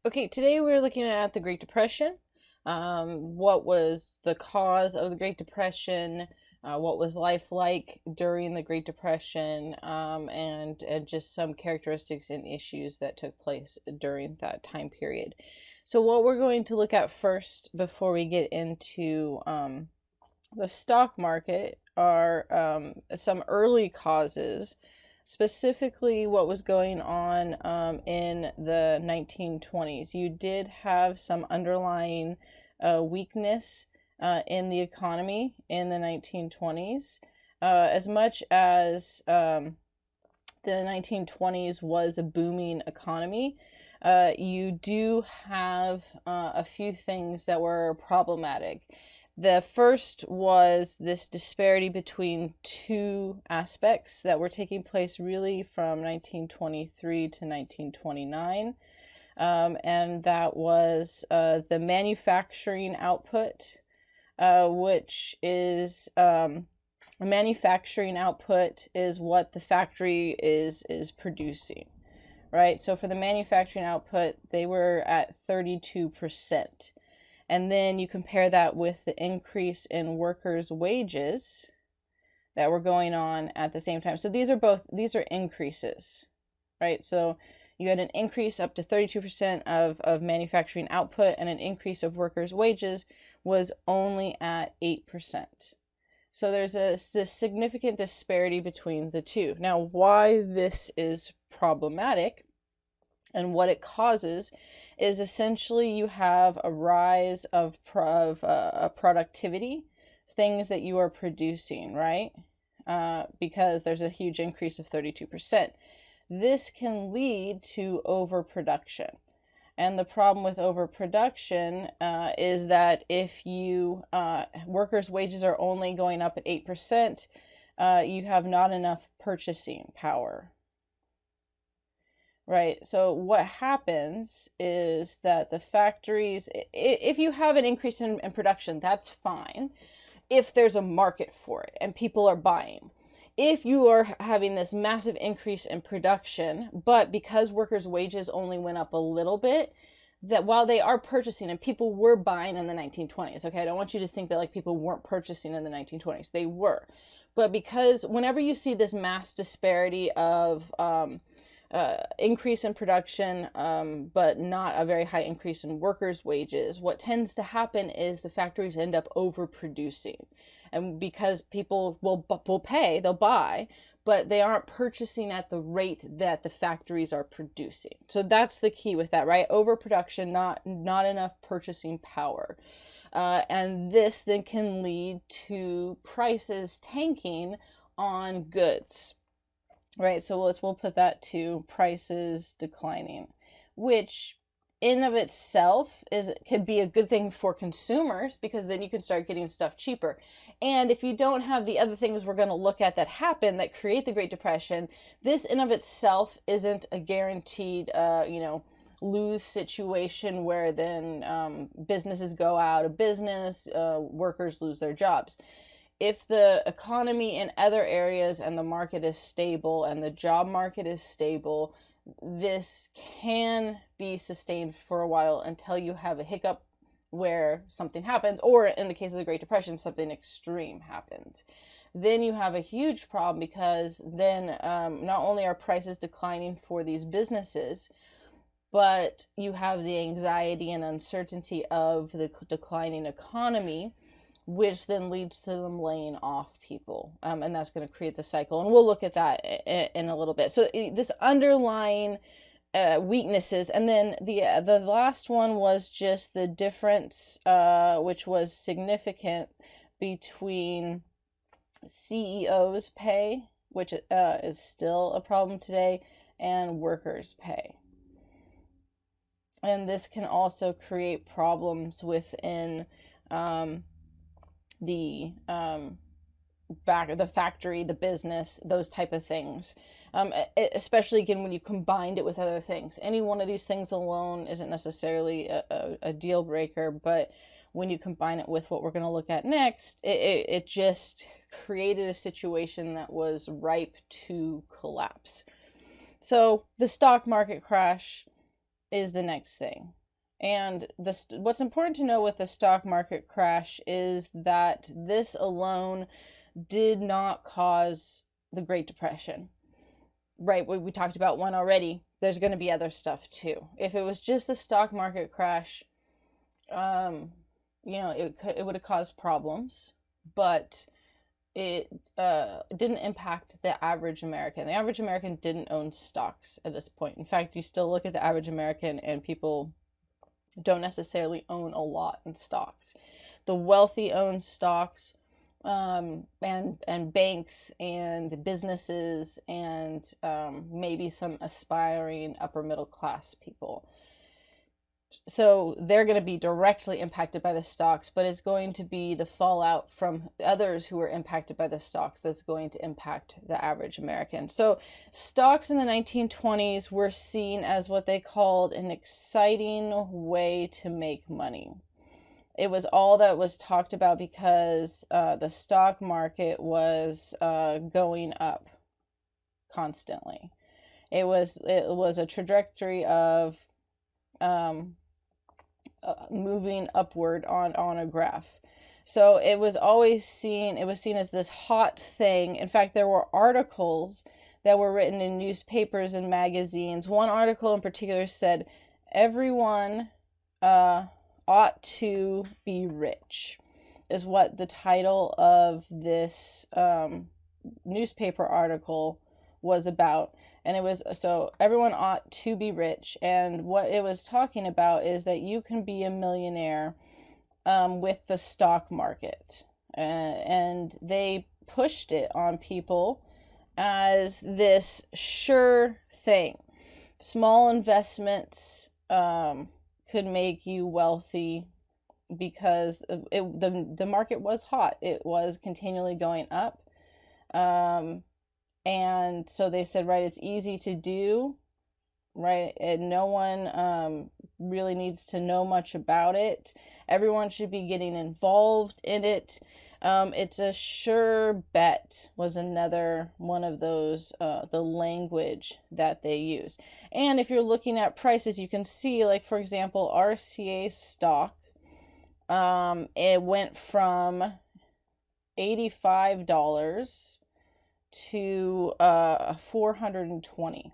Okay, today we're looking at the Great Depression. What was the cause of the Great Depression? What was life like during the Great Depression? And just some characteristics and issues that took place during that time period. So, what we're going to look at first before we get into the stock market are some early causes, specifically what was going on in the 1920s. You did have some underlying weakness in the economy in the 1920s, as much as the 1920s was a booming economy. You do have a few things that were problematic. The first was this disparity between two aspects that were taking place really from 1923 to 1929. And that was the manufacturing output, which is manufacturing output is what the factory is producing, right? So for the manufacturing output, they were at 32%. And then you compare that with the increase in workers' wages that were going on at the same time. So these are increases, right? So you had an increase up to 32% of manufacturing output, and an increase of workers' wages was only at 8%. So there's this significant disparity between the two. Now, why this is problematic and what it causes is essentially you have a rise of productivity, things that you are producing, right? Because there's a huge increase of 32%. This can lead to overproduction. And the problem with overproduction is that if workers' wages are only going up at 8%, you have not enough purchasing power. Right. So what happens is that the factories, if you have an increase in production, that's fine if there's a market for it and people are buying. If you are having this massive increase in production, but because workers' wages only went up a little bit, that while they are purchasing and people were buying in the 1920s, okay, I don't want you to think that like people weren't purchasing in the 1920s. They were. But because whenever you see this mass disparity of increase in production, but not a very high increase in workers' wages, what tends to happen is the factories end up overproducing. And because people will pay, they'll buy, but they aren't purchasing at the rate that the factories are producing. So that's the key with that, right? Overproduction, not enough purchasing power. And this then can lead to prices tanking on goods. Right, so we'll put that to prices declining, which in of itself could be a good thing for consumers because then you can start getting stuff cheaper. And if you don't have the other things we're going to look at that happen that create the Great Depression, this in of itself isn't a guaranteed, lose situation where then businesses go out of business, workers lose their jobs. If the economy in other areas and the market is stable and the job market is stable, this can be sustained for a while until you have a hiccup where something happens, or in the case of the Great Depression, something extreme happens. Then you have a huge problem because then not only are prices declining for these businesses, but you have the anxiety and uncertainty of the declining economy, which then leads to them laying off people. And that's going to create the cycle. And we'll look at that in a little bit. So this underlying weaknesses. And then the last one was just the difference, which was significant between CEOs' pay, which is still a problem today, and workers' pay. And this can also create problems within the factory, the business, those type of things, especially again when you combined it with other things. Any one of these things alone isn't necessarily a deal breaker, but when you combine it with what we're going to look at next, it just created a situation that was ripe to collapse. So the stock market crash is the next thing. And what's important to know with the stock market crash is that this alone did not cause the Great Depression. Right, we talked about one already. There's going to be other stuff too. If it was just the stock market crash, it would have caused problems, but it didn't impact the average American. The average American didn't own stocks at this point. In fact, you still look at the average American and people don't necessarily own a lot in stocks. The wealthy own stocks, and banks and businesses and maybe some aspiring upper middle class people. So they're going to be directly impacted by the stocks, but it's going to be the fallout from others who are impacted by the stocks that's going to impact the average American. So stocks in the 1920s were seen as what they called an exciting way to make money. It was all that was talked about because the stock market was going up constantly. It was a trajectory of moving upward on a graph. So it was seen as this hot thing. In fact, there were articles that were written in newspapers and magazines. One article in particular said, everyone ought to be rich, is what the title of this newspaper article was about. And it was, so everyone ought to be rich. And what it was talking about is that you can be a millionaire with the stock market. And they pushed it on people as this sure thing. Small investments could make you wealthy because the market was hot. It was continually going up. And so they said, right, it's easy to do, right? And no one really needs to know much about it. Everyone should be getting involved in it. It's a sure bet was another one of those, the language that they use. And if you're looking at prices, you can see, like, for example, RCA stock, it went from $85 to 420.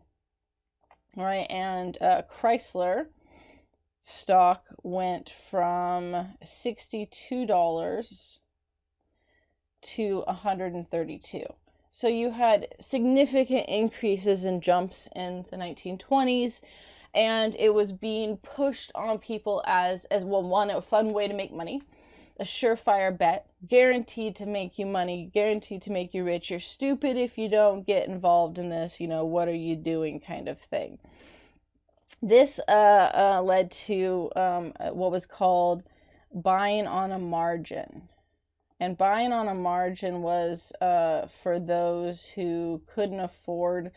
All right, and Chrysler stock went from $62 to 132. So you had significant increases and jumps in the 1920s, and it was being pushed on people as well, one, a fun way to make money, a surefire bet, guaranteed to make you money, guaranteed to make you rich. You're stupid if you don't get involved in this, what are you doing kind of thing. This led to what was called buying on a margin. And buying on a margin was for those who couldn't afford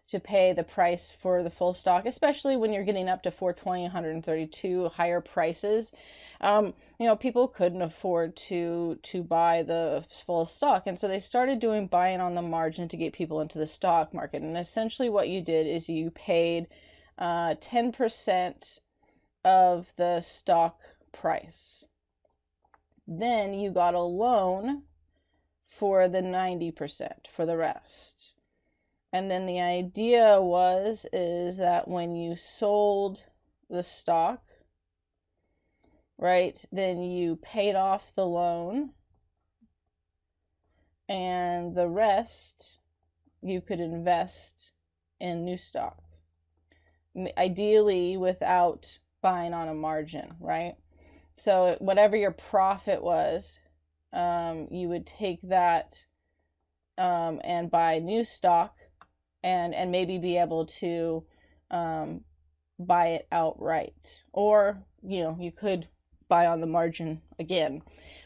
to pay the price for the full stock, especially when you're getting up to 420, 132, higher prices. People couldn't afford to buy the full stock. And so they started doing buying on the margin to get people into the stock market. And essentially what you did is you paid 10% of the stock price. Then you got a loan for the 90%, for the rest. And then the idea is that when you sold the stock, right, then you paid off the loan, and the rest you could invest in new stock. Ideally without buying on a margin, right? So whatever your profit was, you would take that and buy new stock and maybe be able to buy it outright. Or, you could buy on the margin again.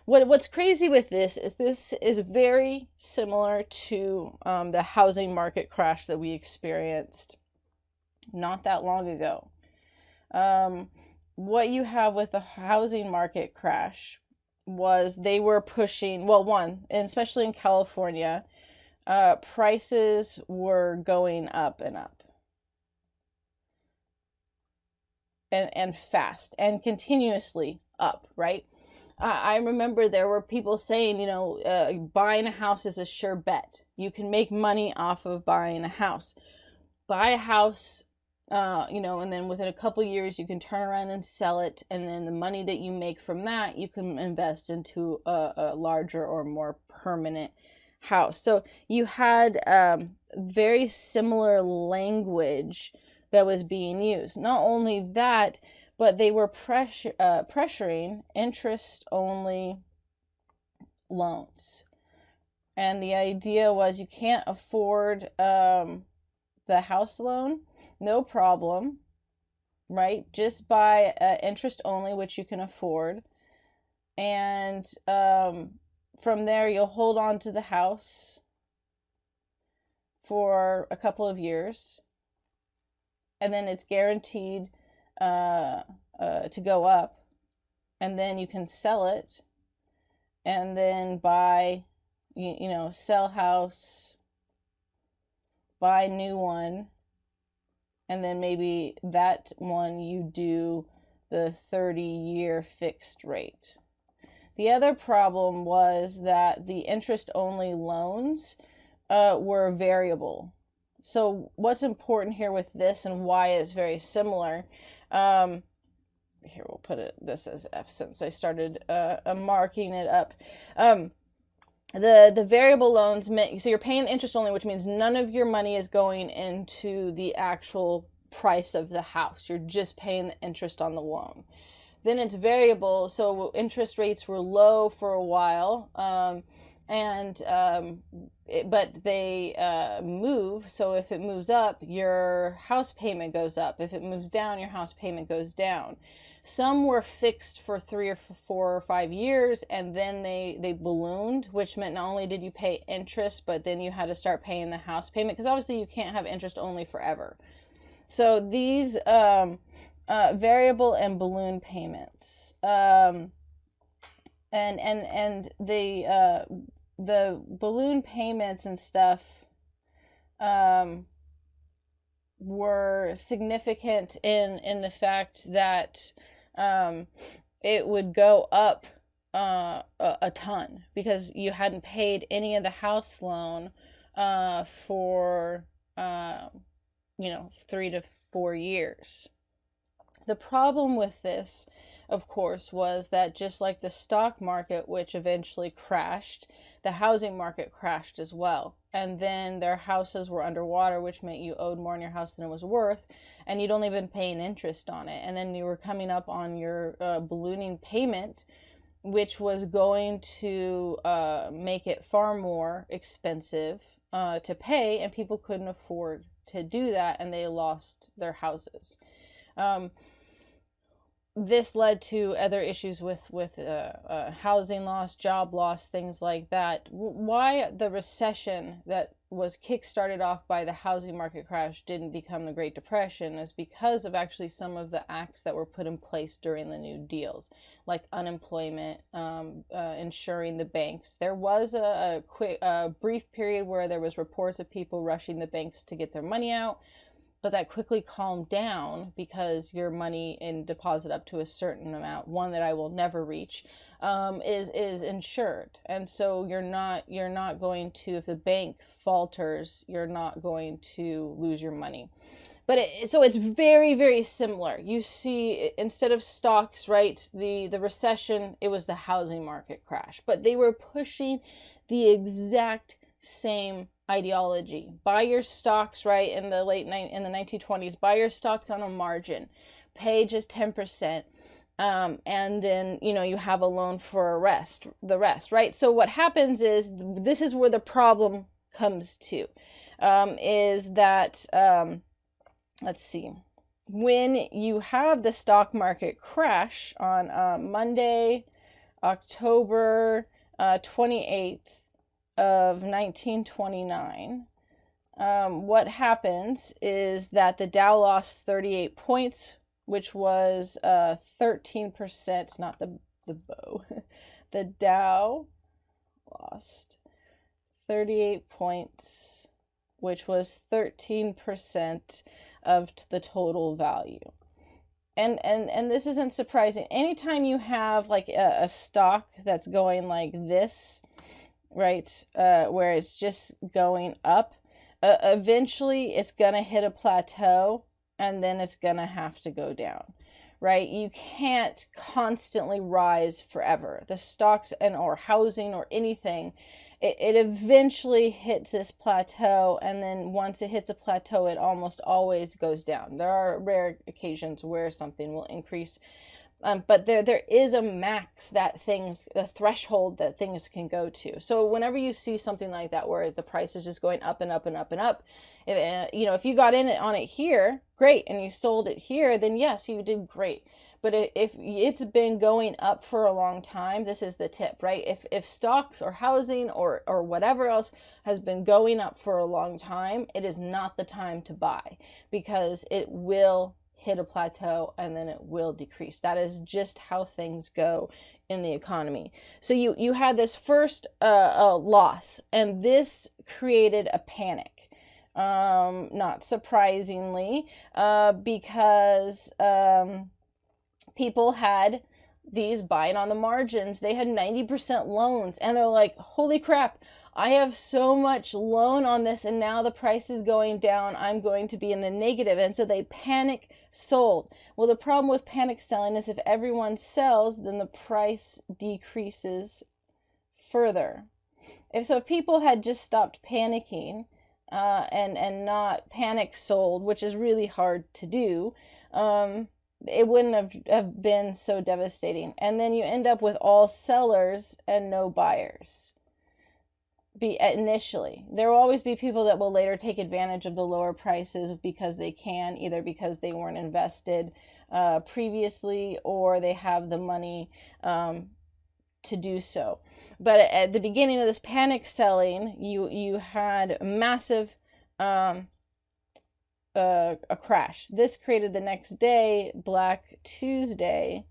What's crazy with this is very similar to the housing market crash that we experienced not that long ago. What you have with the housing market crash was they were pushing, well, one, and especially in California, prices were going up and up. and fast and continuously up, right? I remember there were people saying, buying a house is a sure bet. You can make money off of buying a house. Buy a house, and then within a couple years you can turn around and sell it, and then the money that you make from that you can invest into a larger or more permanent house. So you had very similar language that was being used. Not only that, but they were pressuring interest-only loans. And the idea was, you can't afford the house loan, no problem, right? Just buy interest only, which you can afford. And from there, you'll hold on to the house for a couple of years. And then it's guaranteed to go up, and then you can sell it, and then buy, sell house, buy new one, and then maybe that one you do the 30-year fixed rate. The other problem was that the interest-only loans were variable. So what's important here with this and why it's very similar, here we'll put this as F since I started marking it up. The variable loans, so you're paying interest only, which means none of your money is going into the actual price of the house. You're just paying the interest on the loan. Then it's variable, so interest rates were low for a while, but they move. So if it moves up, your house payment goes up. If it moves down, your house payment goes down. Some were fixed for 3 or 4 or 5 years, and then they ballooned, which meant not only did you pay interest, but then you had to start paying the house payment, because obviously you can't have interest only forever. So these variable and balloon payments, and the balloon payments and stuff were significant in the fact that it would go up a ton, because you hadn't paid any of the house loan for 3 to 4 years. The problem with this, of course, was that just like the stock market, which eventually crashed, the housing market crashed as well. And then their houses were underwater, which meant you owed more on your house than it was worth, and you'd only been paying interest on it. And then you were coming up on your ballooning payment, which was going to make it far more expensive to pay, and people couldn't afford to do that, and they lost their houses. This led to other issues with housing loss, job loss, things like that. Why the recession that was kickstarted off by the housing market crash didn't become the Great Depression is because of actually some of the acts that were put in place during the New Deals, like unemployment, insuring the banks. There was a brief period where there was reports of people rushing the banks to get their money out, but that quickly calmed down because your money in deposit up to a certain amount, one that I will never reach, is insured. And so you're not going to, if the bank falters, you're not going to lose your money. But so it's very, very similar. You see, instead of stocks, right, the recession, it was the housing market crash. But they were pushing the exact same ideology. Buy your stocks, right, in the 1920s, buy your stocks on a margin, pay just 10%, and then you have a loan for the rest, right? So what happens is, this is where the problem comes to, is that let's see, when you have the stock market crash on Monday, October 28th of 1929, what happens is that the Dow lost 38 points, which was 13%, not the bow. The Dow lost 38 points, which was 13% of the total value. And this isn't surprising. Anytime you have like a stock that's going like this, right, where it's just going up, eventually it's gonna hit a plateau, and then it's gonna have to go down, right? You can't constantly rise forever. The stocks or housing or anything, it eventually hits this plateau, and then once it hits a plateau, it almost always goes down. There are rare occasions where something will increase, but there is a max the threshold that things can go to. So whenever you see something like that where the price is just going up and up and up and up, if you got in on it here, great, and you sold it here, then yes, you did great. But if it's been going up for a long time, this is the tip, right? If stocks or housing or whatever else has been going up for a long time, it is not the time to buy, because it will hit a plateau and then it will decrease. That is just how things go in the economy. So you had this first loss, and this created a panic. Not surprisingly, because people had these buying on the margins. They had 90% loans, and they're like, holy crap, I have so much loan on this, and now the price is going down. I'm going to be in the negative. And so they panic sold. Well, the problem with panic selling is if everyone sells, then the price decreases further. If people had just stopped panicking and not panic sold, which is really hard to do, it wouldn't have been so devastating. And then you end up with all sellers and no buyers. Initially, there will always be people that will later take advantage of the lower prices because they can, either because they weren't invested previously, or they have the money to do so. But at the beginning of this panic selling, you had massive a crash. This created the next day, Black Tuesday,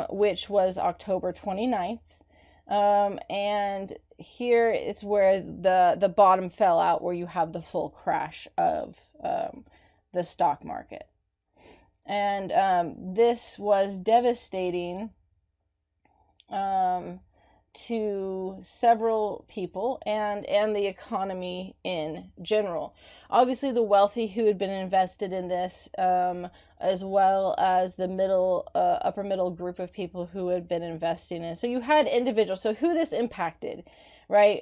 which was October 29th. And here it's where the bottom fell out, where you have the full crash of the stock market. And this was devastating to several people and the economy in general. Obviously, the wealthy who had been invested in this, as well as the upper middle group of people who had been investing in. So you had individuals. So who this impacted, right?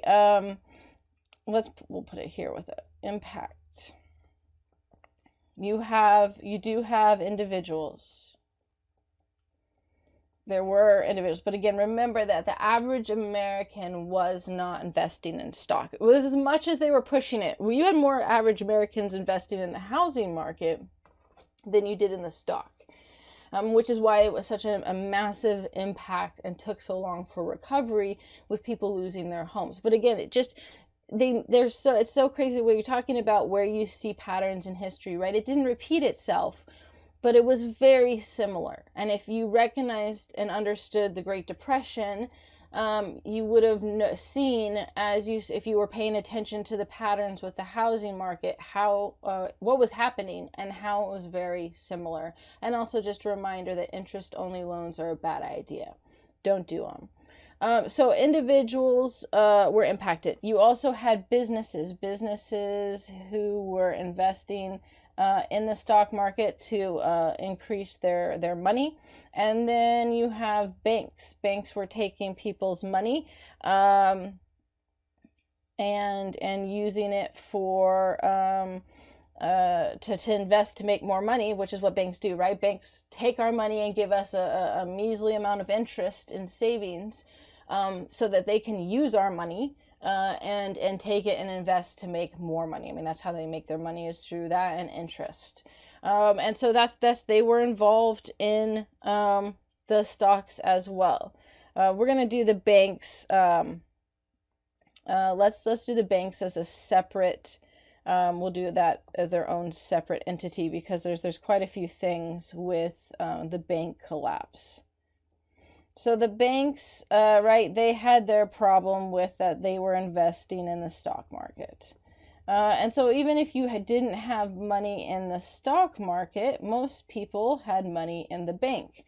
We'll put it here with it. Impact. You do have individuals. There were individuals, but again, remember that the average American was not investing in stock. With as much as they were pushing it, you had more average Americans investing in the housing market than you did in the stock, which is why it was such a massive impact and took so long for recovery, with people losing their homes. But again, it's so crazy when you're talking about where you see patterns in history, right? It didn't repeat itself, but it was very similar. And if you recognized and understood the Great Depression, you would have seen, if you were paying attention to the patterns with the housing market, what was happening and how it was very similar. And also just a reminder that interest-only loans are a bad idea. Don't do them. So individuals were impacted. You also had businesses who were investing in the stock market to increase their money. And then you have banks. Banks were taking people's money and using it for to invest to make more money, which is what banks do, right? Banks take our money and give us a measly amount of interest in savings, so that they can use our money and take it and invest to make more money. I mean, that's how they make their money, is through that and interest. And so that's they were involved in the stocks as well. We're gonna do the banks. Let's do the banks as a separate. We'll do that as their own separate entity, because there's quite a few things with the bank collapse. So the banks, right, they had their problem with that they were investing in the stock market. And so even if you didn't have money in the stock market, most people had money in the bank.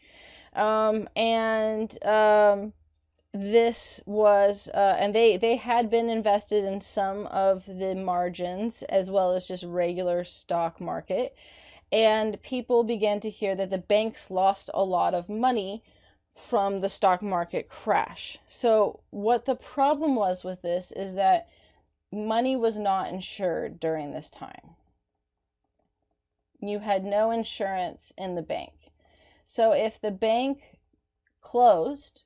This was, and they had been invested in some of the margins as well as just regular stock market. And people began to hear that the banks lost a lot of money from the stock market crash. So what the problem was with this is that money was not insured during this time. You had no insurance in the bank. So if the bank closed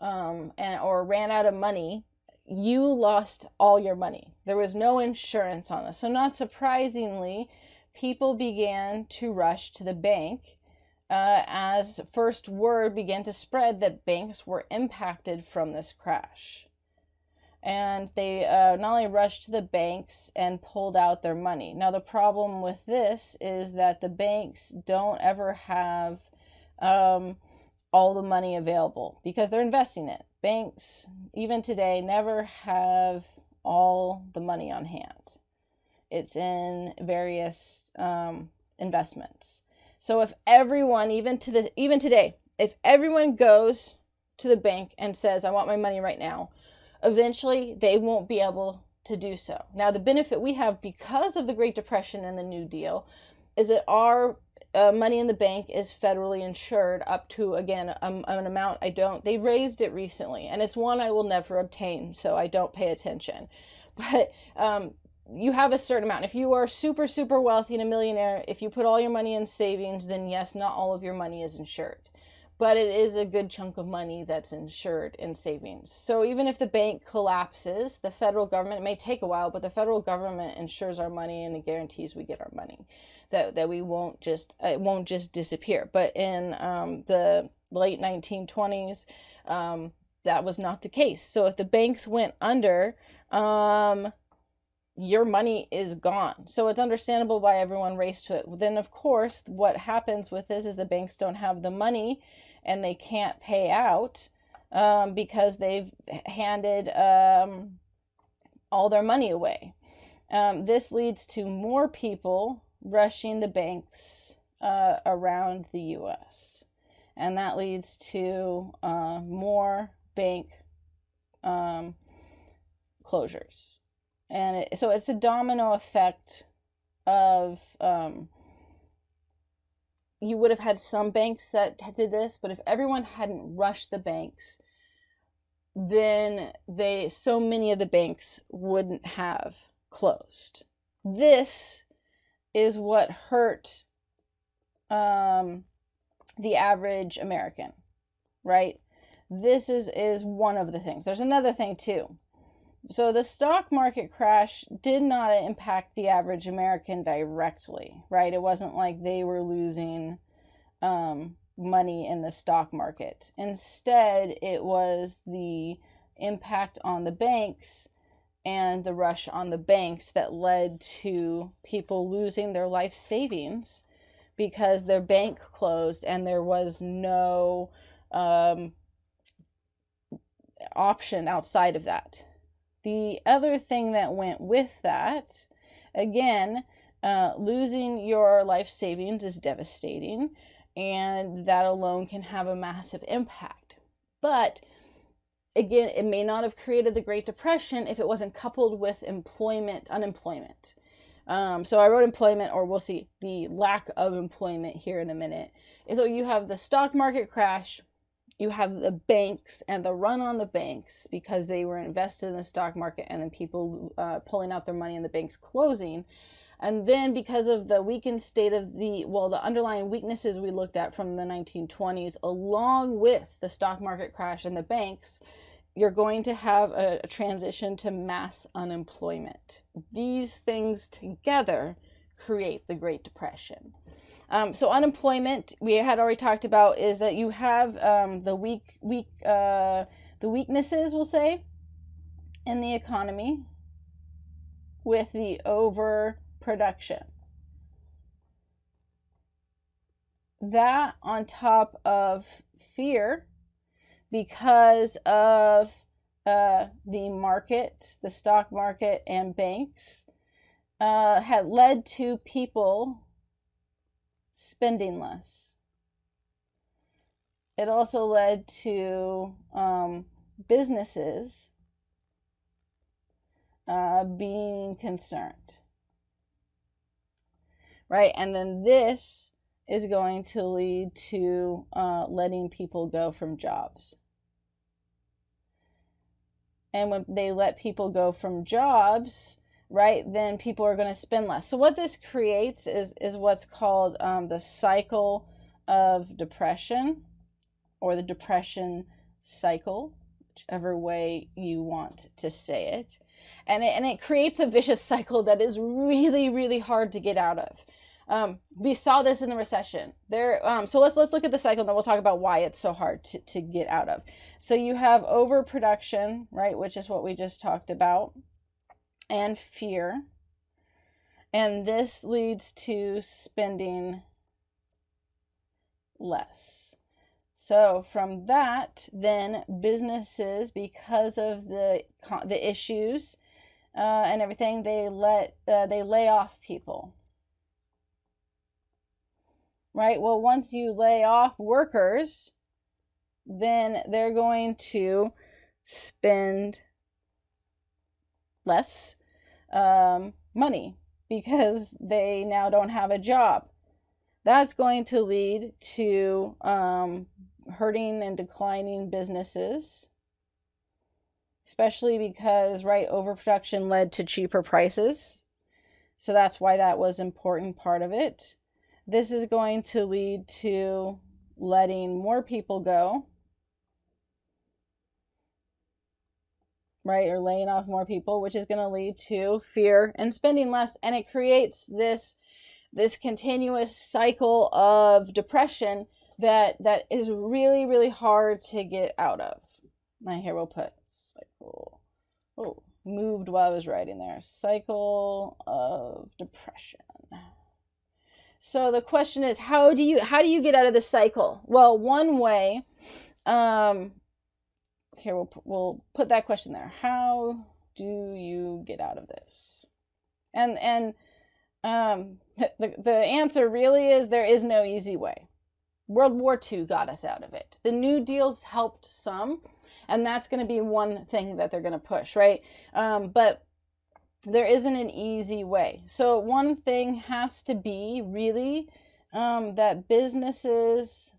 or ran out of money, you lost all your money. There was no insurance on this. So not surprisingly, people began to rush to the bank as first word began to spread that banks were impacted from this crash. And they not only rushed to the banks and pulled out their money. Now, the problem with this is that the banks don't ever have all the money available because they're investing it. Banks, even today, never have all the money on hand. It's in various investments. So if everyone, even today, if everyone goes to the bank and says, I want my money right now, eventually they won't be able to do so. Now, the benefit we have because of the Great Depression and the New Deal is that our money in the bank is federally insured up to, again, an amount they raised it recently, and it's one I will never obtain, so I don't pay attention. But you have a certain amount. If you are super, super wealthy and a millionaire, if you put all your money in savings, then yes, not all of your money is insured. But it is a good chunk of money that's insured in savings. So even if the bank collapses, the federal government, it may take a while, but the federal government insures our money and it guarantees we get our money. That we won't just, it won't just disappear. But in the late 1920s, that was not the case. So if the banks went under, your money is gone. So it's understandable why everyone raced to it. Then, of course, what happens with this is the banks don't have the money and they can't pay out because they've handed all their money away. This leads to more people rushing the banks around the U.S. And that leads to more bank closures. And so it's a domino effect of, you would have had some banks that did this, but if everyone hadn't rushed the banks, then so many of the banks wouldn't have closed. This is what hurt the average American, right? This is one of the things. There's another thing too. So the stock market crash did not impact the average American directly, right? It wasn't like they were losing money in the stock market. Instead, it was the impact on the banks and the rush on the banks that led to people losing their life savings because their bank closed and there was no option outside of that. The other thing that went with that, again, losing your life savings is devastating, and that alone can have a massive impact. But again, it may not have created the Great Depression if it wasn't coupled with unemployment. So I wrote employment, or we'll see the lack of employment here in a minute. And so you have the stock market crash, you have the banks and the run on the banks because they were invested in the stock market, and then people pulling out their money and the banks closing. And then because of the weakened state of the underlying weaknesses we looked at from the 1920s, along with the stock market crash and the banks, you're going to have a transition to mass unemployment. These things together create the Great Depression. So unemployment, we had already talked about, is that you have the weaknesses, we'll say, in the economy with the overproduction. That on top of fear because of the market, the stock market and banks, had led to people spending less. It also led to businesses being concerned, right? And then this is going to lead to letting people go from jobs. And when they let people go from jobs, right, then people are going to spend less. So what this creates is what's called the cycle of depression, or the depression cycle, whichever way you want to say it. And it creates a vicious cycle that is really, really hard to get out of. We saw this in the recession. So let's look at the cycle, and then we'll talk about why it's so hard to get out of. So you have overproduction, right, which is what we just talked about, and fear. And this leads to spending less. So from that, then businesses, because of the issues and everything, they lay off people. Right? Well, once you lay off workers, then they're going to spend less money because they now don't have a job. That's going to lead to hurting and declining businesses, especially because, right, overproduction led to cheaper prices. So that's why that was an important part of it. This is going to lead to letting more people go, right, or laying off more people, which is going to lead to fear and spending less. And it creates this continuous cycle of depression that is really, really hard to get out of. Now here we'll put cycle. Oh, moved while I was writing there. Cycle of depression. So the question is, how do you get out of this cycle? Well, one way, here we'll put that question there. How do you get out of this? And the answer really is there is no easy way. World War II got us out of it. The New Deals helped some, and that's going to be one thing that they're going to push, right? But there isn't an easy way. So one thing has to be really that businesses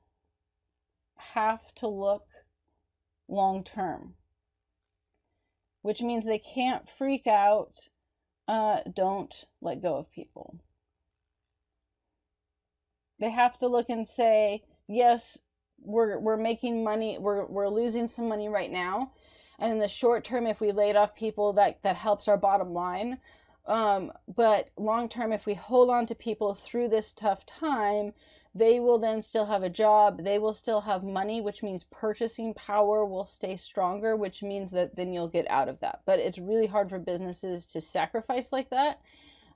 have to look long term, which means they can't freak out. Don't let go of people. They have to look and say, yes, we're making money, we're losing some money right now, and in the short term, if we laid off people, that helps our bottom line. But long term, if we hold on to people through this tough time, they will then still have a job, they will still have money, which means purchasing power will stay stronger, which means that then you'll get out of that. But it's really hard for businesses to sacrifice like that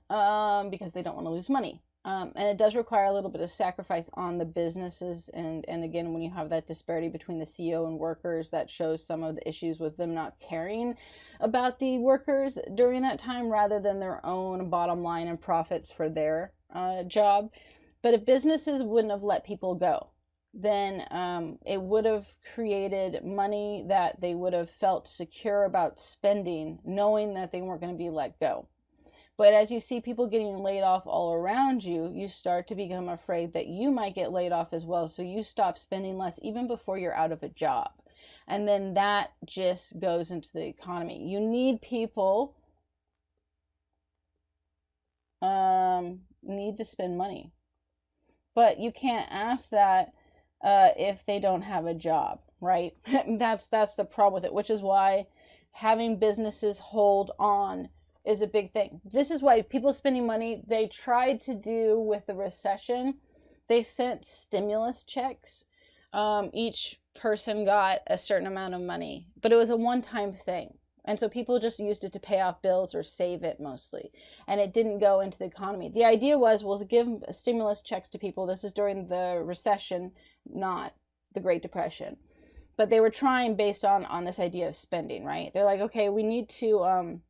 because they don't want to lose money. And it does require a little bit of sacrifice on the businesses. And again, when you have that disparity between the CEO and workers, that shows some of the issues with them not caring about the workers during that time rather than their own bottom line and profits for their job. But if businesses wouldn't have let people go, then it would have created money that they would have felt secure about spending, knowing that they weren't going to be let go. But as you see people getting laid off all around you, you start to become afraid that you might get laid off as well. So you stop spending less even before you're out of a job. And then that just goes into the economy. You need people need to spend money. But you can't ask that if they don't have a job, right? That's the problem with it, which is why having businesses hold on is a big thing. This is why people spending money, they tried to do with the recession. They sent stimulus checks. Each person got a certain amount of money, but it was a one-time thing. And so people just used it to pay off bills or save it mostly. And it didn't go into the economy. The idea was, we'll give stimulus checks to people. This is during the recession, not the Great Depression. But they were trying based on this idea of spending, right? They're like, okay, we need to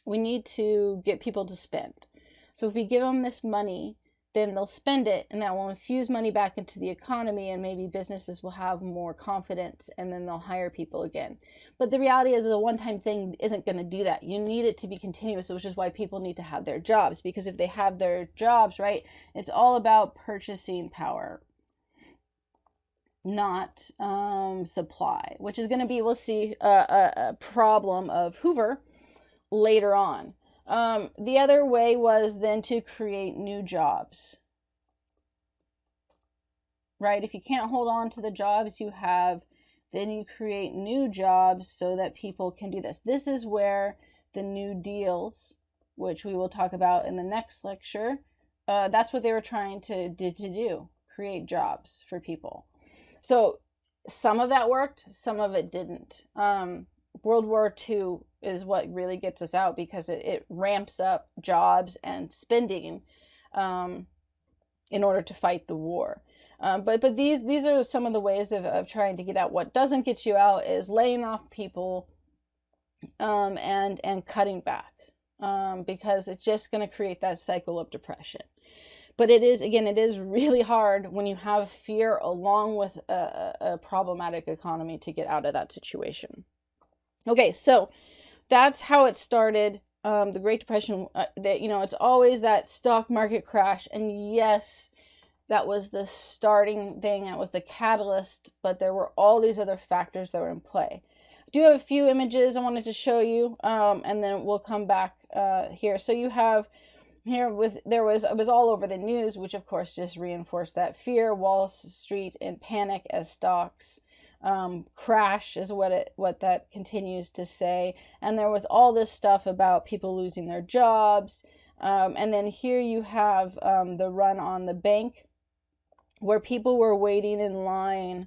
we need to get people to spend. So if we give them this money, then they'll spend it, and that will infuse money back into the economy, and maybe businesses will have more confidence, and then they'll hire people again. But the reality is a one-time thing isn't going to do that. You need it to be continuous, which is why people need to have their jobs, because if they have their jobs, right, it's all about purchasing power, not supply, which is going to be, we'll see, a problem of Hoover later on. The other way was then to create new jobs, right? If you can't hold on to the jobs you have, then you create new jobs so that people can do this. This is where the New Deals, which we will talk about in the next lecture, that's what they were trying to do, create jobs for people. So some of that worked, some of it didn't. World War II is what really gets us out, because it ramps up jobs and spending in order to fight the war. But these are some of the ways of trying to get out. What doesn't get you out is laying off people and cutting back, because it's just going to create that cycle of depression. But it is really hard when you have fear along with a problematic economy to get out of that situation. Okay, so that's how it started. The Great Depression, it's always that stock market crash. And yes, that was the starting thing. That was the catalyst. But there were all these other factors that were in play. I do have a few images I wanted to show you, and then we'll come back here. So you have here it was all over the news, which of course just reinforced that fear. Wall Street in panic as stocks crash is what that continues to say. And there was all this stuff about people losing their jobs. And then here you have the run on the bank, where people were waiting in line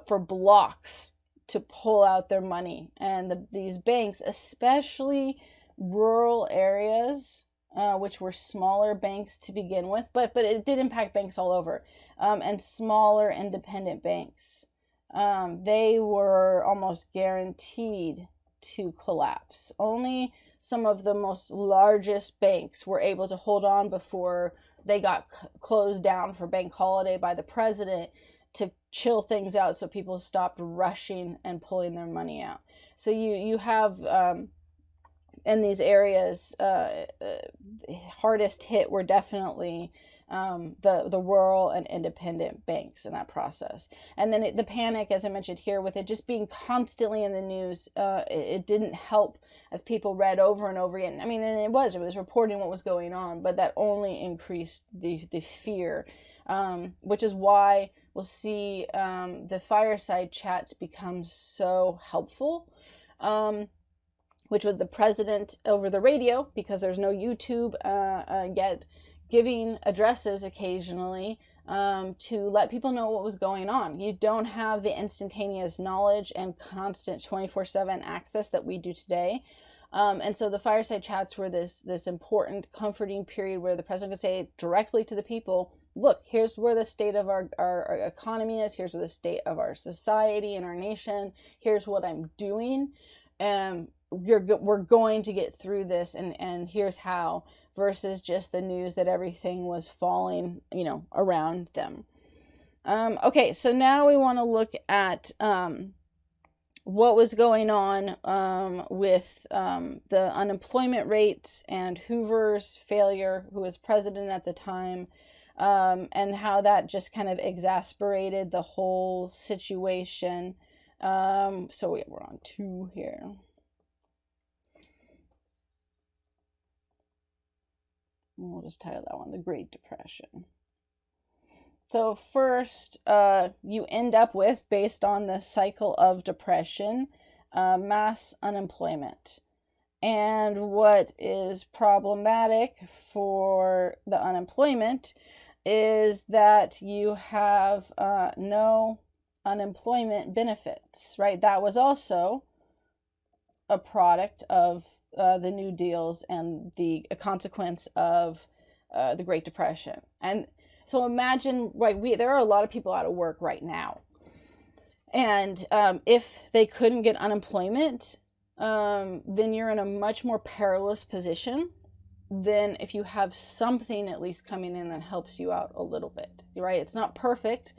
for blocks to pull out their money. And these banks, especially rural areas, which were smaller banks to begin with, but it did impact banks all over, and smaller independent banks. They were almost guaranteed to collapse. Only some of the most largest banks were able to hold on before they got closed down for bank holiday by the president to chill things out, so people stopped rushing and pulling their money out. So you have in these areas, hardest hit were definitely the rural and independent banks in that process. And then the panic, as I mentioned here, with it just being constantly in the news, it didn't help as people read over and over again. I mean, and it was reporting what was going on, but that only increased the fear, which is why we'll see the Fireside Chats become so helpful, which was the president over the radio, because there's no YouTube yet, giving addresses occasionally to let people know what was going on. You don't have the instantaneous knowledge and constant 24/7 access that we do today. And so the Fireside Chats were this important, comforting period where the president could say directly to the people, look, here's where the state of our economy is. Here's where the state of our society and our nation. Here's what I'm doing. We're going to get through this, and here's how, versus just the news that everything was falling, around them. Okay, so now we want to look at what was going on with the unemployment rates and Hoover's failure, who was president at the time, and how that just kind of exasperated the whole situation. So we're on 2 here. We'll just title that one The Great Depression. So first, you end up with, based on the cycle of depression, mass unemployment. And what is problematic for the unemployment is that you have no unemployment benefits, right? That was also a product of the New Deals and a consequence of the Great Depression. And so imagine, right, there are a lot of people out of work right now. And if they couldn't get unemployment, then you're in a much more perilous position than if you have something at least coming in that helps you out a little bit, right? It's not perfect,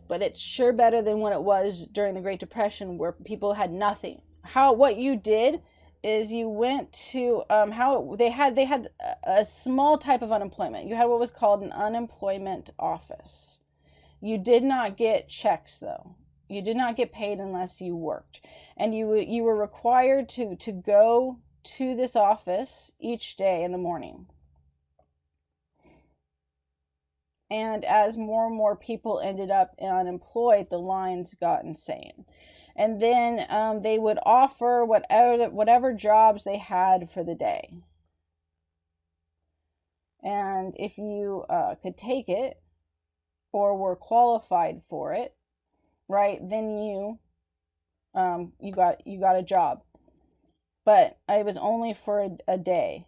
but it's sure better than what it was during the Great Depression, where people had nothing. What you did is you went to they had a small type of unemployment. You had what was called an unemployment office. You did not get checks, though. You did not get paid unless you worked, and you were required to go to this office each day in the morning. And as more and more people ended up unemployed, the lines got insane. And then they would offer whatever jobs they had for the day. And if you could take it or were qualified for it, right, then you got a job. But it was only for a day,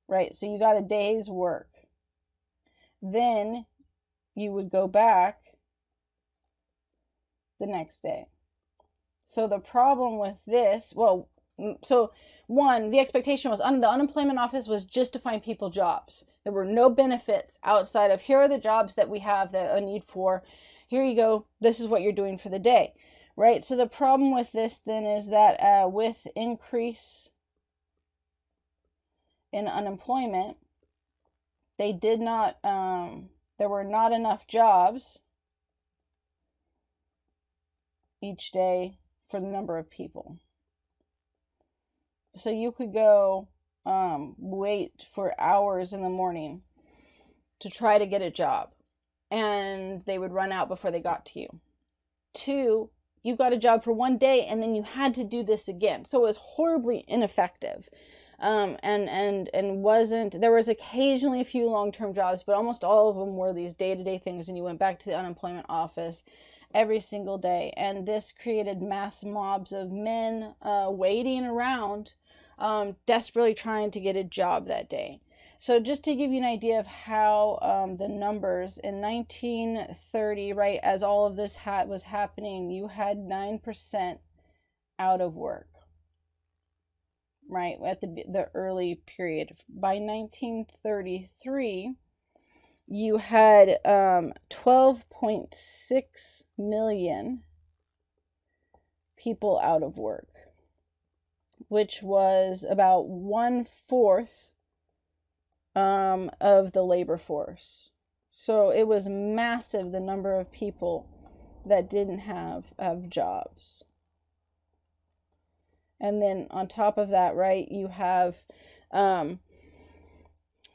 right? So you got a day's work. Then you would go back the next day. So the problem with this, the expectation was the unemployment office was just to find people jobs. There were no benefits outside of, here are the jobs that we have that a need for. Here you go. This is what you're doing for the day. Right, so the problem with this then is that with increase in unemployment, there were not enough jobs each day for the number of people. So you could go wait for hours in the morning to try to get a job, and they would run out before they got to you. 2, you got a job for one day and then you had to do this again. So it was horribly ineffective. And wasn't, there was occasionally a few long-term jobs, but almost all of them were these day-to-day things, and you went back to the unemployment office every single day. And this created mass mobs of men waiting around, desperately trying to get a job that day. So just to give you an idea of how the numbers in 1930, right, as all of this was happening, you had 9% out of work, right, at the early period. By 1933, you had 12.6 million people out of work, which was about 1/4 of the labor force. So it was massive, the number of people that didn't have jobs. And then on top of that, right, you have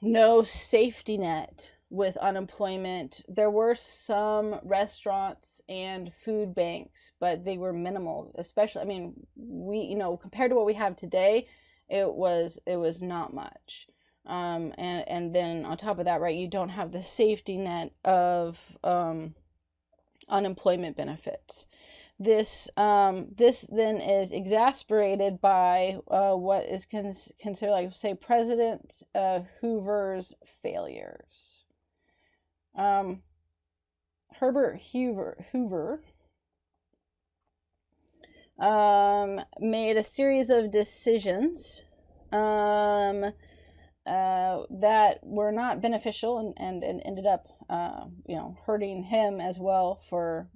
no safety net with unemployment. There were some restaurants and food banks, but they were minimal, especially, I mean, compared to what we have today, it was not much. And then on top of that, right, you don't have the safety net of unemployment benefits. This then is exacerbated by what is considered, like, say, President Hoover's failures. Herbert Hoover made a series of decisions that were not beneficial and ended up hurting him as well for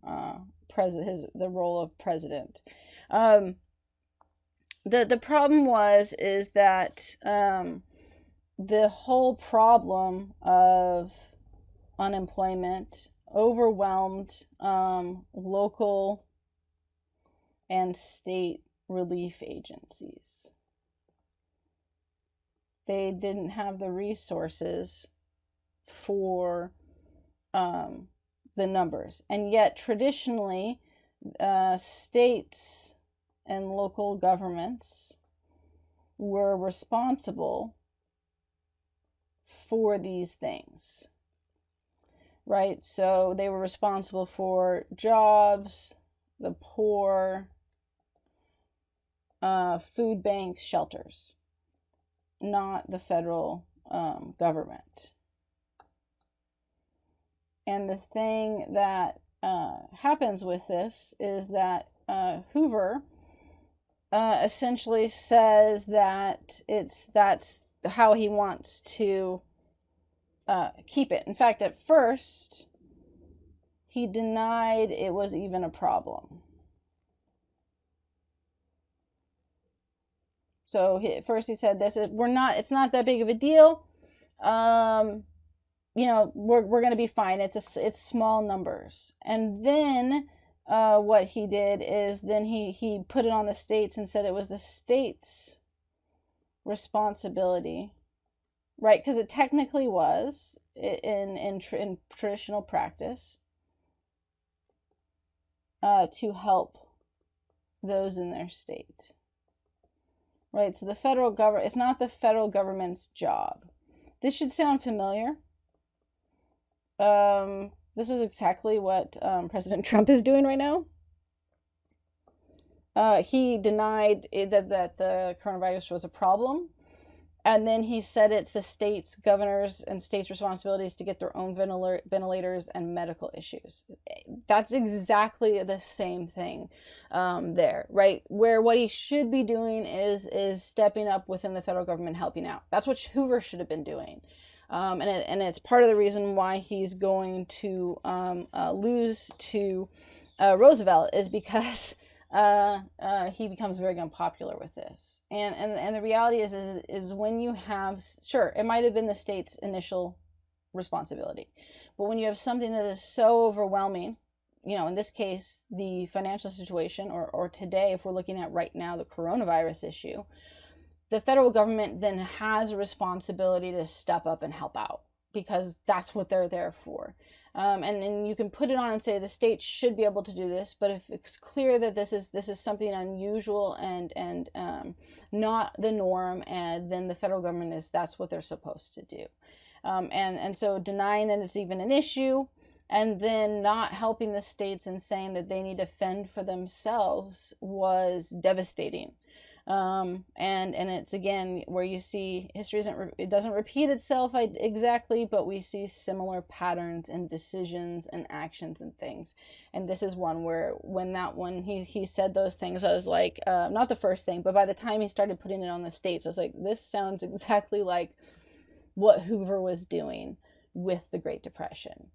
the role of president. The problem is that the whole problem of unemployment overwhelmed local and state relief agencies. They didn't have the resources for the numbers. And yet, traditionally, states and local governments were responsible for these things, right? So they were responsible for jobs, the poor, food banks, shelters, not the federal government. And the thing that happens with this is that Hoover essentially says that that's how he wants to keep it. In fact, at first, he denied it was even a problem. So first he said this is it's not that big of a deal. We're going to be fine. It's small numbers. And then what he did is then he put it on the states and said it was the states' responsibility, right? Because it technically was in traditional practice to help those in their state, right? So the federal government, it's not the federal government's job. This should sound familiar. This is exactly what President Trump is doing right now. He denied that the coronavirus was a problem. And then he said it's the states, governors, and states' responsibilities to get their own ventilators and medical issues. That's exactly the same thing there, right? Where what he should be doing is stepping up within the federal government, helping out. That's what Hoover should have been doing. And it's part of the reason why he's going to lose to Roosevelt is because he becomes very unpopular with this. And the reality is when you have, sure, it might have been the state's initial responsibility, but when you have something that is so overwhelming, in this case, the financial situation, or today, if we're looking at right now, the coronavirus issue, the federal government then has a responsibility to step up and help out because that's what they're there for. And you can put it on and say the state should be able to do this, but if it's clear that this is something unusual and not the norm, and then the federal government that's what they're supposed to do. And so denying that it's even an issue, and then not helping the states and saying that they need to fend for themselves was devastating. And it's again where you see history it doesn't repeat itself exactly, but we see similar patterns and decisions and actions and things. And this is one where when he said those things, I was like, not the first thing, but by the time he started putting it on the states, I was like, this sounds exactly like what Hoover was doing with the Great Depression,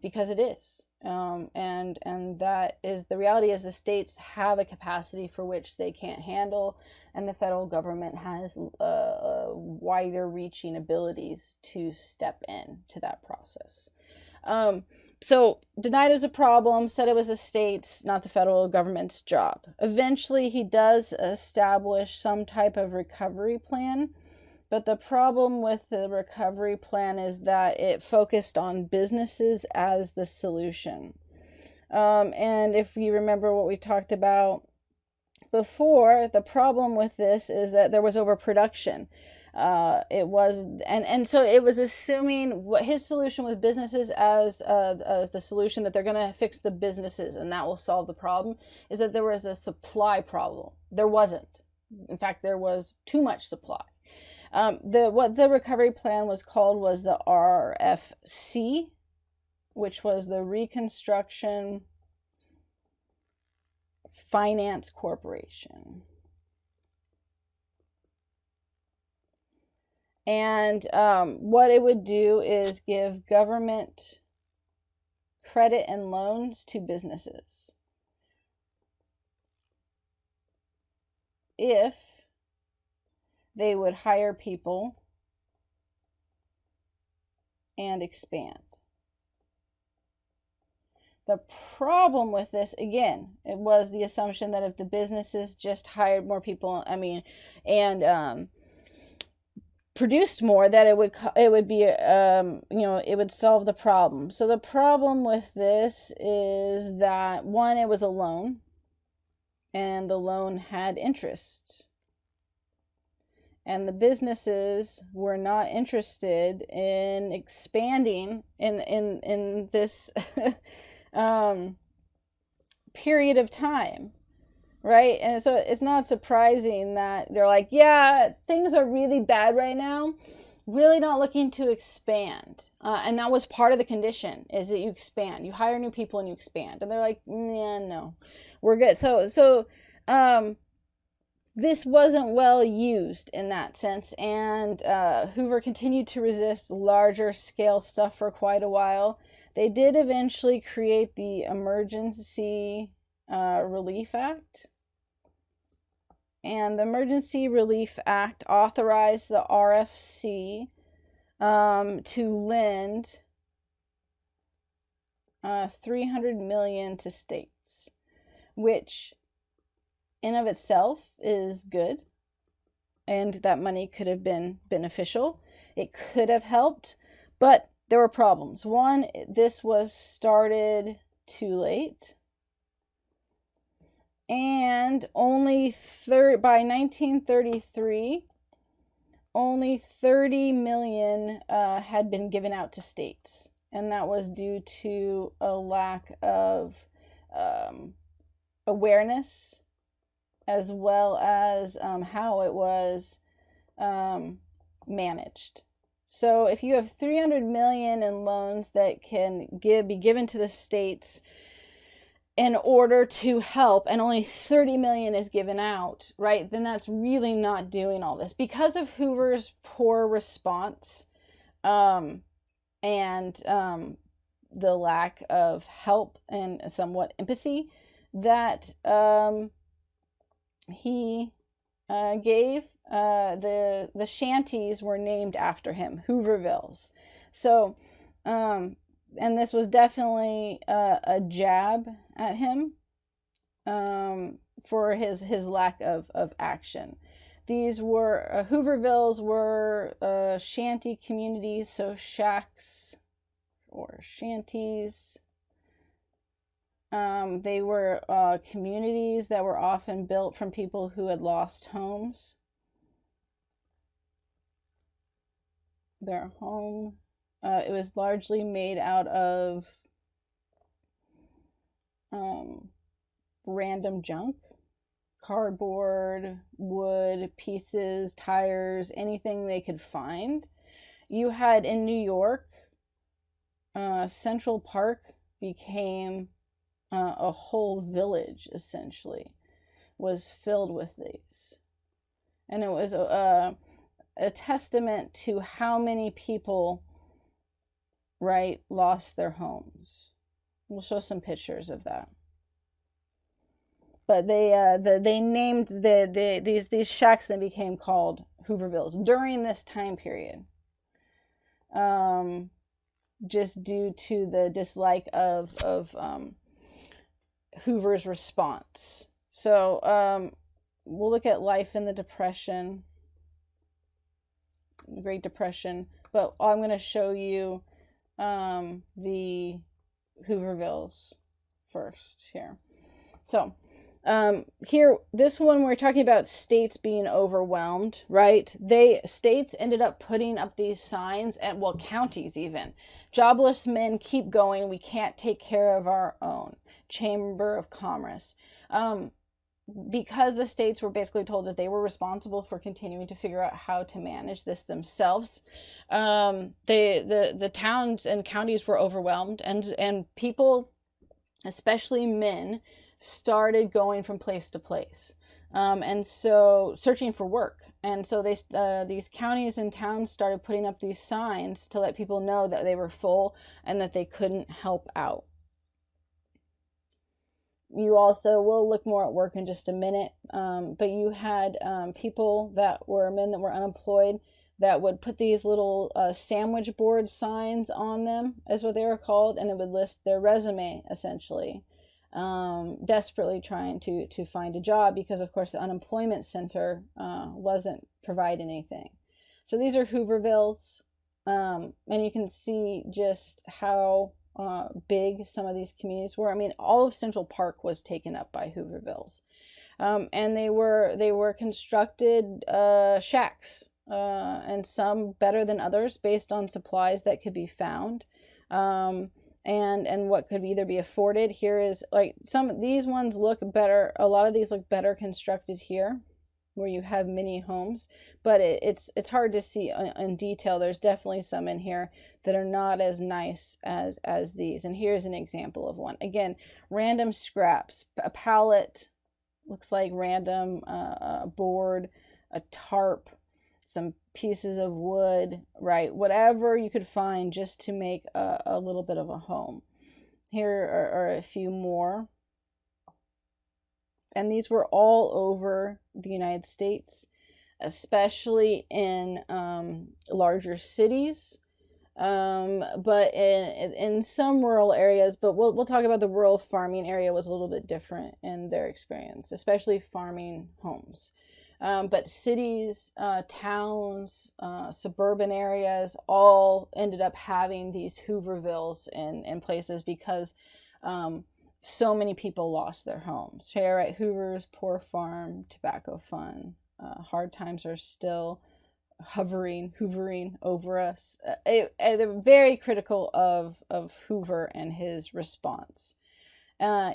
because it is. And that is the reality is the states have a capacity for which they can't handle, and the federal government has wider reaching abilities to step in to that process. So denied it was a problem, said it was the states, not the federal government's job. Eventually he does establish some type of recovery plan. But the problem with the recovery plan is that it focused on businesses as the solution. And if you remember what we talked about before, the problem with this is that there was overproduction. So it was assuming what his solution with businesses as the solution, that they're going to fix the businesses and that will solve the problem, is that there was a supply problem. There wasn't. In fact, there was too much supply. What the recovery plan was called was the RFC, which was the Reconstruction Finance Corporation. And what it would do is give government credit and loans to businesses if they would hire people and expand. The problem with this, again, it was the assumption that if the businesses just hired more people, and produced more, that it would be, it would solve the problem. So the problem with this is that, one, it was a loan, and the loan had interest. And the businesses were not interested in expanding in this period of time, right? And so it's not surprising that they're like, yeah, things are really bad right now, really not looking to expand. And that was part of the condition, is that you expand. You hire new people and you expand. And they're like, yeah, no, we're good. So this wasn't well used in that sense, and Hoover continued to resist larger scale stuff for quite a while. They did eventually create the Emergency Relief Act. And the Emergency Relief Act authorized the RFC to lend $300 million to states, which in of itself is good, and that money could have been beneficial. It could have helped, but there were problems. One, this was started too late, and only by 1933, only 30 million had been given out to states, and that was due to a lack of awareness, as well as how it was managed. So if you have 300 million in loans that can be given to the states in order to help, and only 30 million is given out, right, then that's really not doing all this. Because of Hoover's poor response and the lack of help and somewhat empathy that he gave, the shanties were named after him, Hoovervilles. So, and this was definitely a jab at him for his lack of action. These were, Hoovervilles were shanty communities, so shacks or shanties. They were communities that were often built from people who had lost homes. Their home, it was largely made out of random junk, cardboard, wood, pieces, tires, anything they could find. You had in New York, Central Park became a whole village, essentially, was filled with these. And it was a testament to how many people, right, lost their homes. We'll show some pictures of that. But they named these shacks that became called Hoovervilles during this time period, just due to the dislike of Hoover's response. So we'll look at life in the Depression, the Great Depression, but I'm going to show you the Hoovervilles first here. So here, this one, we're talking about states being overwhelmed, right? States ended up putting up these signs, and well, counties even. Jobless men keep going. We can't take care of our own. Chamber of Commerce. Because the states were basically told that they were responsible for continuing to figure out how to manage this themselves, the towns and counties were overwhelmed, and people, especially men, started going from place to place, and so searching for work. And so these counties and towns started putting up these signs to let people know that they were full and that they couldn't help out. You also, we'll look more at work in just a minute, but you had people that were men that were unemployed that would put these little sandwich board signs on them, is what they were called, and it would list their resume, essentially, desperately trying to find a job, because of course the unemployment center wasn't providing anything. So these are Hoovervilles, and you can see just how big some of these communities were. I mean, all of Central Park was taken up by Hoovervilles, and they were constructed shacks, and some better than others based on supplies that could be found, and what could either be afforded. Here is, like, some of these ones look better. A lot of these look better constructed here, where you have mini homes, but it's hard to see in detail. There's definitely some in here that are not as nice as these. And here's an example of one. Again, random scraps, a pallet, looks like random board, a tarp, some pieces of wood, right? Whatever you could find just to make a little bit of a home. Here are a few more. And these were all over the United States, especially in larger cities, but in some rural areas. But we'll talk about the rural farming area was a little bit different in their experience, especially farming homes. But cities, towns, suburban areas all ended up having these Hoovervilles in places because so many people lost their homes. Here at Hoover's Poor Farm Tobacco Fund, hard times are still hovering over us. They're very critical of Hoover and his response.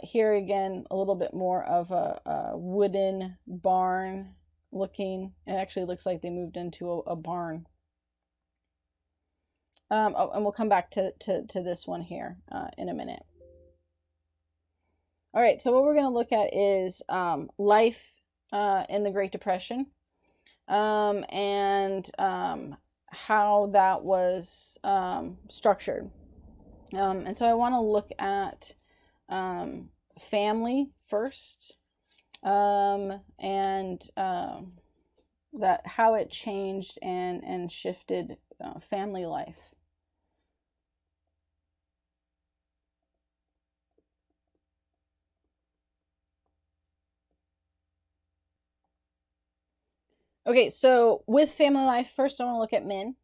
Here again, a little bit more of a wooden barn looking. It actually looks like they moved into a barn. And we'll come back to this one here in a minute. All right, so what we're going to look at is life in the Great Depression, and how that was structured. And so I want to look at family first, and that how it changed and shifted family life. Okay, so with family life, first I want to look at men,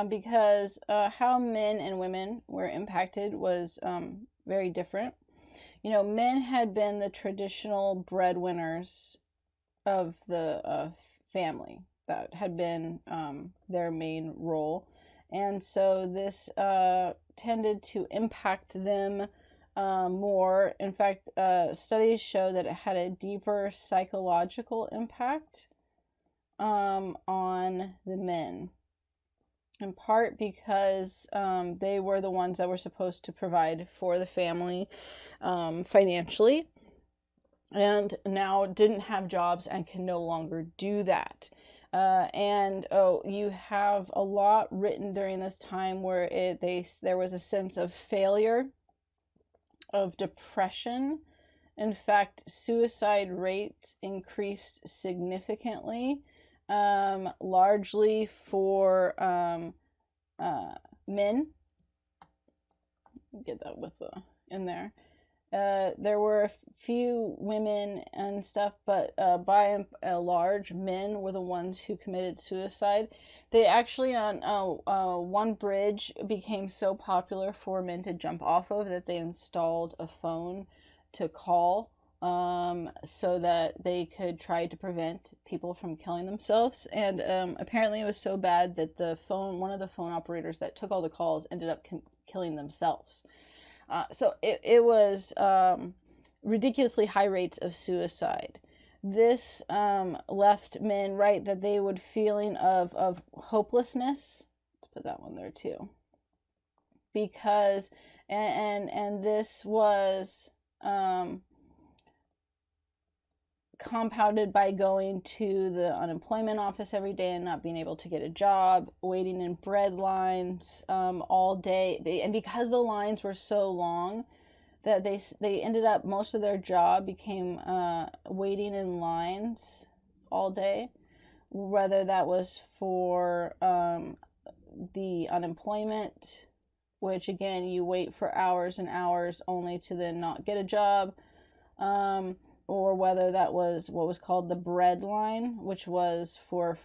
because how men and women were impacted was very different. You know, men had been the traditional breadwinners of the family. That had been their main role. And so this tended to impact them more. In fact, studies show that it had a deeper psychological impact on the men, in part because they were the ones that were supposed to provide for the family financially, and now didn't have jobs and can no longer do that. You have a lot written during this time where there was a sense of failure, of depression. In fact, suicide rates increased significantly, largely for men. Get that with in there. There were a few women and stuff, but by and large, men were the ones who committed suicide. They actually, on one bridge, became so popular for men to jump off of that they installed a phone to call, so that they could try to prevent people from killing themselves. And apparently it was so bad that one of the phone operators that took all the calls ended up killing themselves. So it was ridiculously high rates of suicide. This left men, right, that they would feeling of hopelessness. Let's put that one there too. Because, and this was compounded by going to the unemployment office every day and not being able to get a job, waiting in bread lines all day. And because the lines were so long, that they ended up, most of their job became waiting in lines all day, whether that was for the unemployment, which again, you wait for hours and hours only to then not get a job, or whether that was what was called the bread line, which was for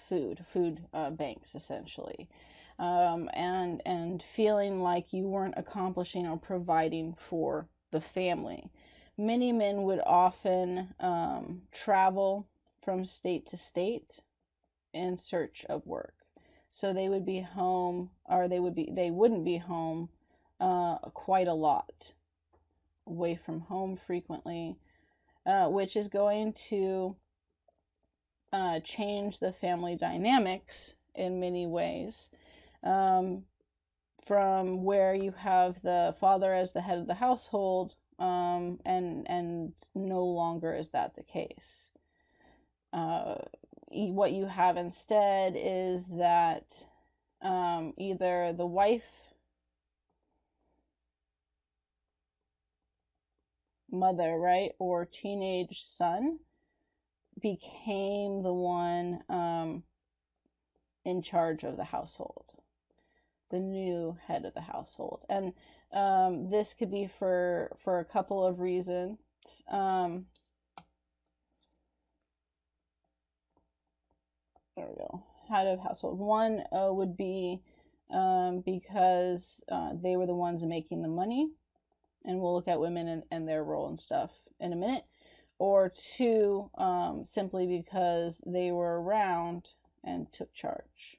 food banks, essentially. And feeling like you weren't accomplishing or providing for the family. Many men would often travel from state to state in search of work. So they would be home, or they wouldn't be home quite a lot, away from home frequently, which is going to change the family dynamics in many ways. From where you have the father as the head of the household, and no longer is that the case. What you have instead is that either the wife, mother, right, or teenage son became the one in charge of the household, the new head of the household. And this could be for a couple of reasons. There we go. Head of household. One would be because they were the ones making the money, and we'll look at women and their role and stuff in a minute. Or two, simply because they were around and took charge.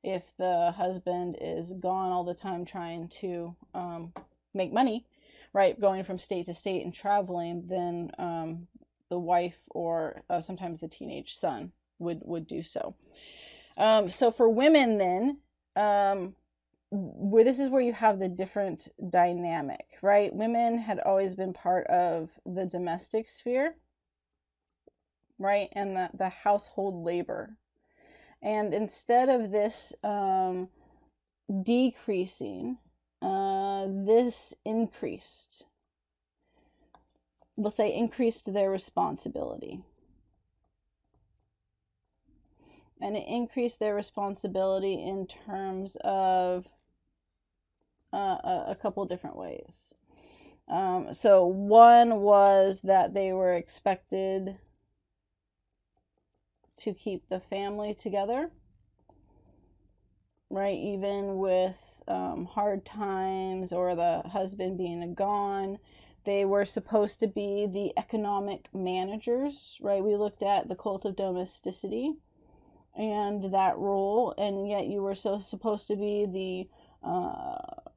If the husband is gone all the time trying to make money, right, going from state to state and traveling, then the wife or sometimes the teenage son would do so. So for women then, where this is where you have the different dynamic, right? Women had always been part of the domestic sphere, right, and the household labor. And instead of this decreasing, this increased. We'll say increased their responsibility. And it increased their responsibility in terms of a couple different ways. So one was that they were expected to keep the family together, right? Even with hard times or the husband being gone, they were supposed to be the economic managers, right? We looked at the cult of domesticity and that role, and yet you were so supposed to be the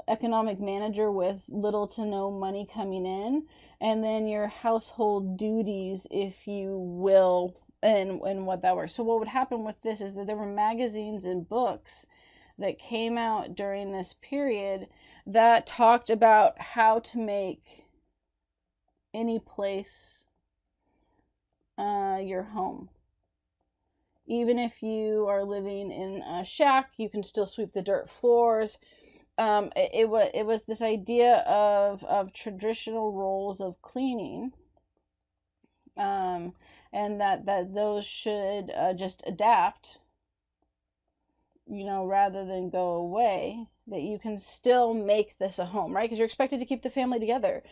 economic manager with little to no money coming in, and then your household duties, if you will, and what that were. So what would happen with this is that there were magazines and books that came out during this period that talked about how to make any place your home. Even if you are living in a shack, you can still sweep the dirt floors. It was this idea of traditional roles of cleaning, and that those should just adapt, rather than go away. That you can still make this a home, right? Because you're expected to keep the family together.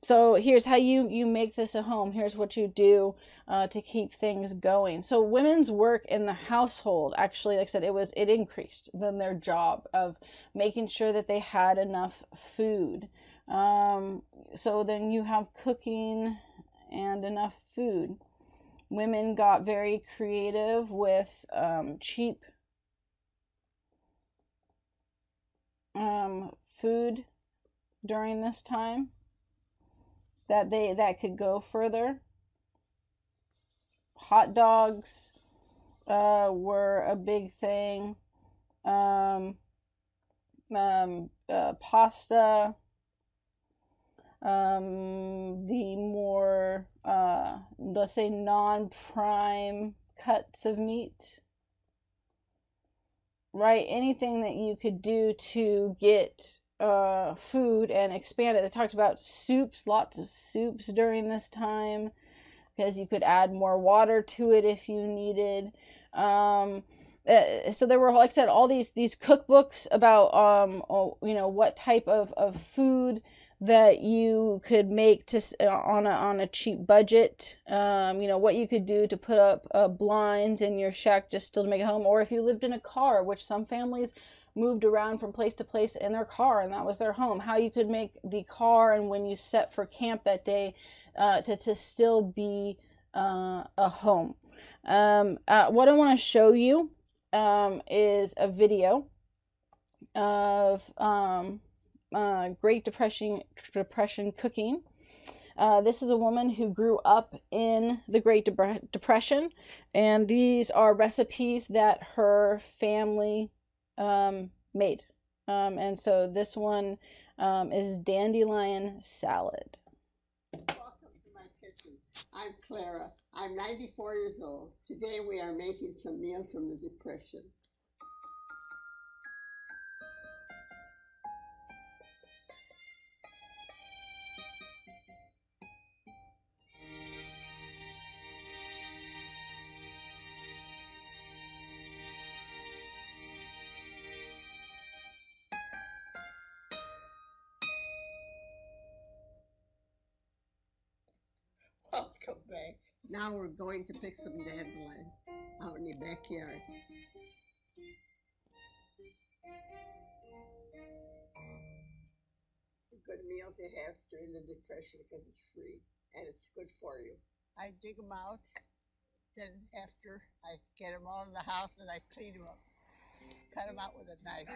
So here's how you make this a home. Here's what you do to keep things going. So women's work in the household, actually, like I said, it increased than their job of making sure that they had enough food. So then you have cooking and enough food. Women got very creative with cheap food during this time. That could go further. Hot dogs were a big thing. Pasta. The more let's say non-prime cuts of meat. Right? Anything that you could do to get food and expand it. They talked about soups, lots of soups during this time, because you could add more water to it if you needed. So there were, like I said, all these cookbooks about what type of food that you could make on a cheap budget. What you could do to put up blinds in your shack just still to make a home, or if you lived in a car, which some families moved around from place to place in their car and that was their home, how you could make the car, and when you set for camp that day, to still be a home. What I want to show you is a video of Great Depression cooking. This is a woman who grew up in the Great Depression, and these are recipes that her family made. And so this one is dandelion salad. Welcome to my kitchen. I'm Clara. I'm 94 years old. Today we are making some meals from the Depression. Welcome back. Now we're going to pick some dandelion out in the backyard. It's a good meal to have during the Depression because it's free and it's good for you. I dig them out, then after I get them all in the house and I clean them up. Cut them out with a knife.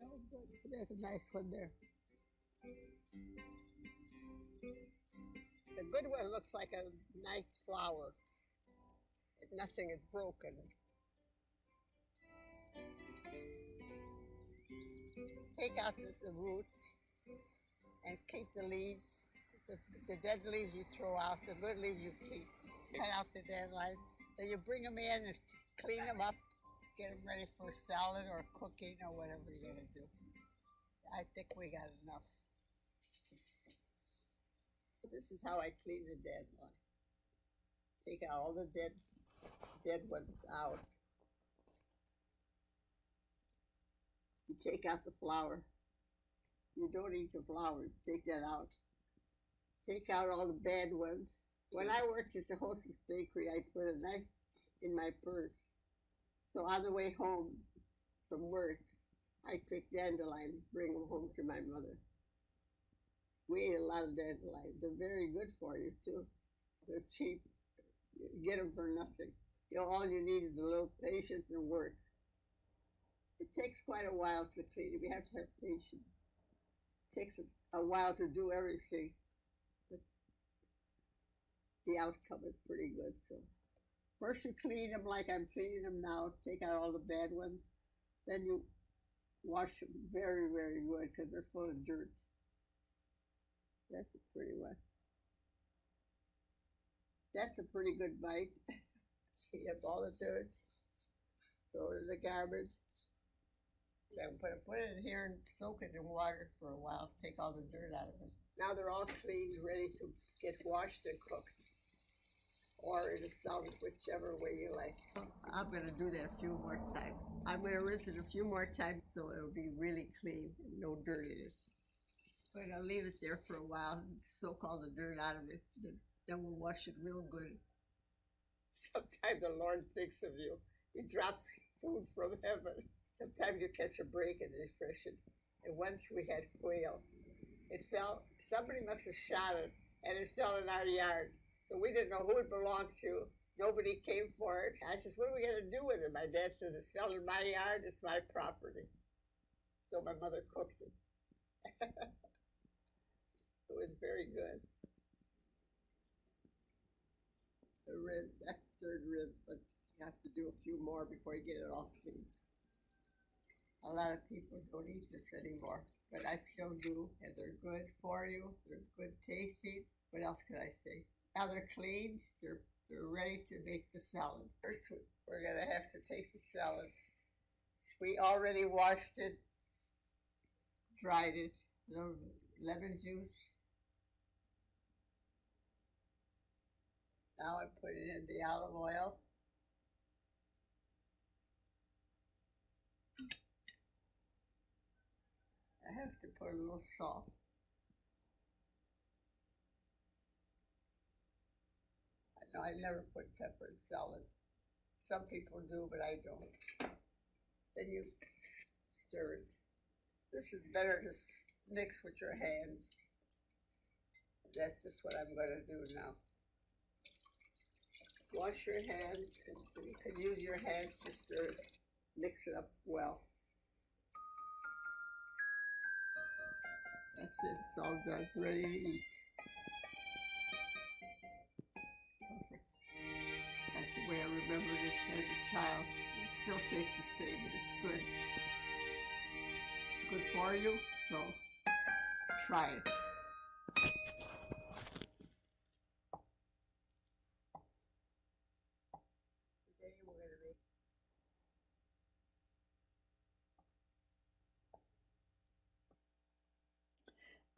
Oh, good. There's a nice one there. The good one looks like a nice flower. Nothing is broken. Take out the roots and keep the leaves. The dead leaves you throw out, the good leaves you keep. Cut out the dandelion. Then you bring them in and clean them up, get them ready for salad or cooking or whatever you're going to do. I think we got enough. This is how I clean the dandelion. Take out all the dead ones out. You take out the flower. You don't eat the flower. Take that out. Take out all the bad ones. When I worked at the Hostess Bakery, I put a knife in my purse. So on the way home from work, I pick dandelion, bring them home to my mother. We ate a lot of dandelion. They're very good for you, too. They're cheap. You get them for nothing. All you need is a little patience and work. It takes quite a while to clean. We have to have patience. It takes a while to do everything. But the outcome is pretty good. So first you clean them like I'm cleaning them now. Take out all the bad ones. Then you wash them very, very good because they're full of dirt. That's a pretty one. That's a pretty good bite. You have all the dirt. Throw it in the garbage. Then put it in here and soak it in water for a while. Take all the dirt out of it. Now they're all cleaned, ready to get washed and cooked. Or in a salad, whichever way you like. I'm going to do that a few more times. I'm going to rinse it a few more times so it'll be really clean and no dirt in it. But I'll leave it there for a while and soak all the dirt out of it. Then we'll wash it real good. Sometimes the Lord thinks of you. He drops food from heaven. Sometimes you catch a break in the Depression. And once we had quail. It fell, somebody must have shot it, and it fell in our yard. So we didn't know who it belonged to. Nobody came for it. I said, what are we going to do with it? My dad says, it fell in my yard, it's my property. So my mother cooked it. It was very good. The rinse, that's the third rinse, but you have to do a few more before you get it all clean. A lot of people don't eat this anymore, but I still do, and they're good for you. They're good tasting. What else could I say? Now they're cleaned. They're ready to make the salad. First, we're going to have to take the salad. We already washed it, dried it, lemon juice. Now I put it in the olive oil. I have to put a little salt. I never put pepper in salad. Some people do, but I don't. Then you stir it. This is better to mix with your hands. That's just what I'm going to do now. Wash your hands, and you can use your hands to stir it. Mix it up well. That's it, it's all done, ready to eat. Perfect. child. It still tastes the same, but it's good. It's good for you, so try it. Today we're going to make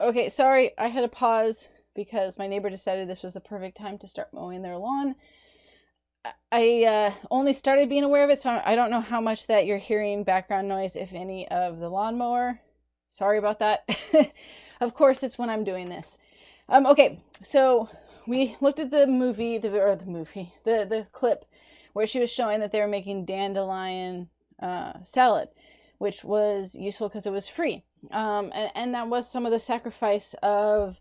Okay, sorry, I had to pause because my neighbor decided this was the perfect time to start mowing their lawn. I only started being aware of it, so I don't know how much that you're hearing background noise, if any, of the lawnmower. Sorry about that. Of course, it's when I'm doing this. Okay, so we looked at the clip where she was showing that they were making dandelion salad, which was useful because it was free. And that was some of the sacrifice of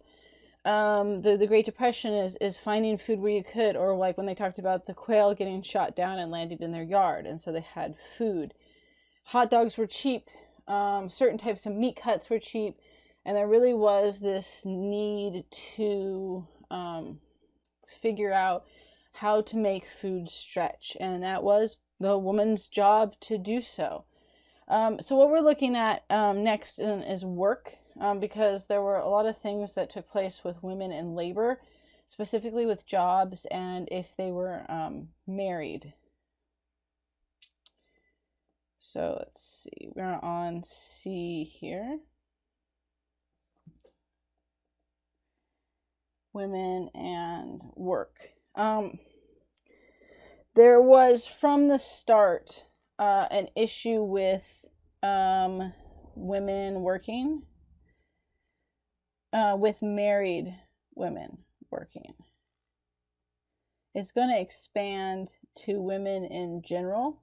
the Great Depression is finding food where you could, or like when they talked about the quail getting shot down and landed in their yard, and so they had food. Hot dogs were cheap. Certain types of meat cuts were cheap, and there really was this need to figure out how to make food stretch, and that was the woman's job to do so. So what we're looking at next is work, because there were a lot of things that took place with women in labor, specifically with jobs and if they were married. So let's see, we're on C here. Women and work. There was from the start an issue with women working, with married women working. It's going to expand to women in general,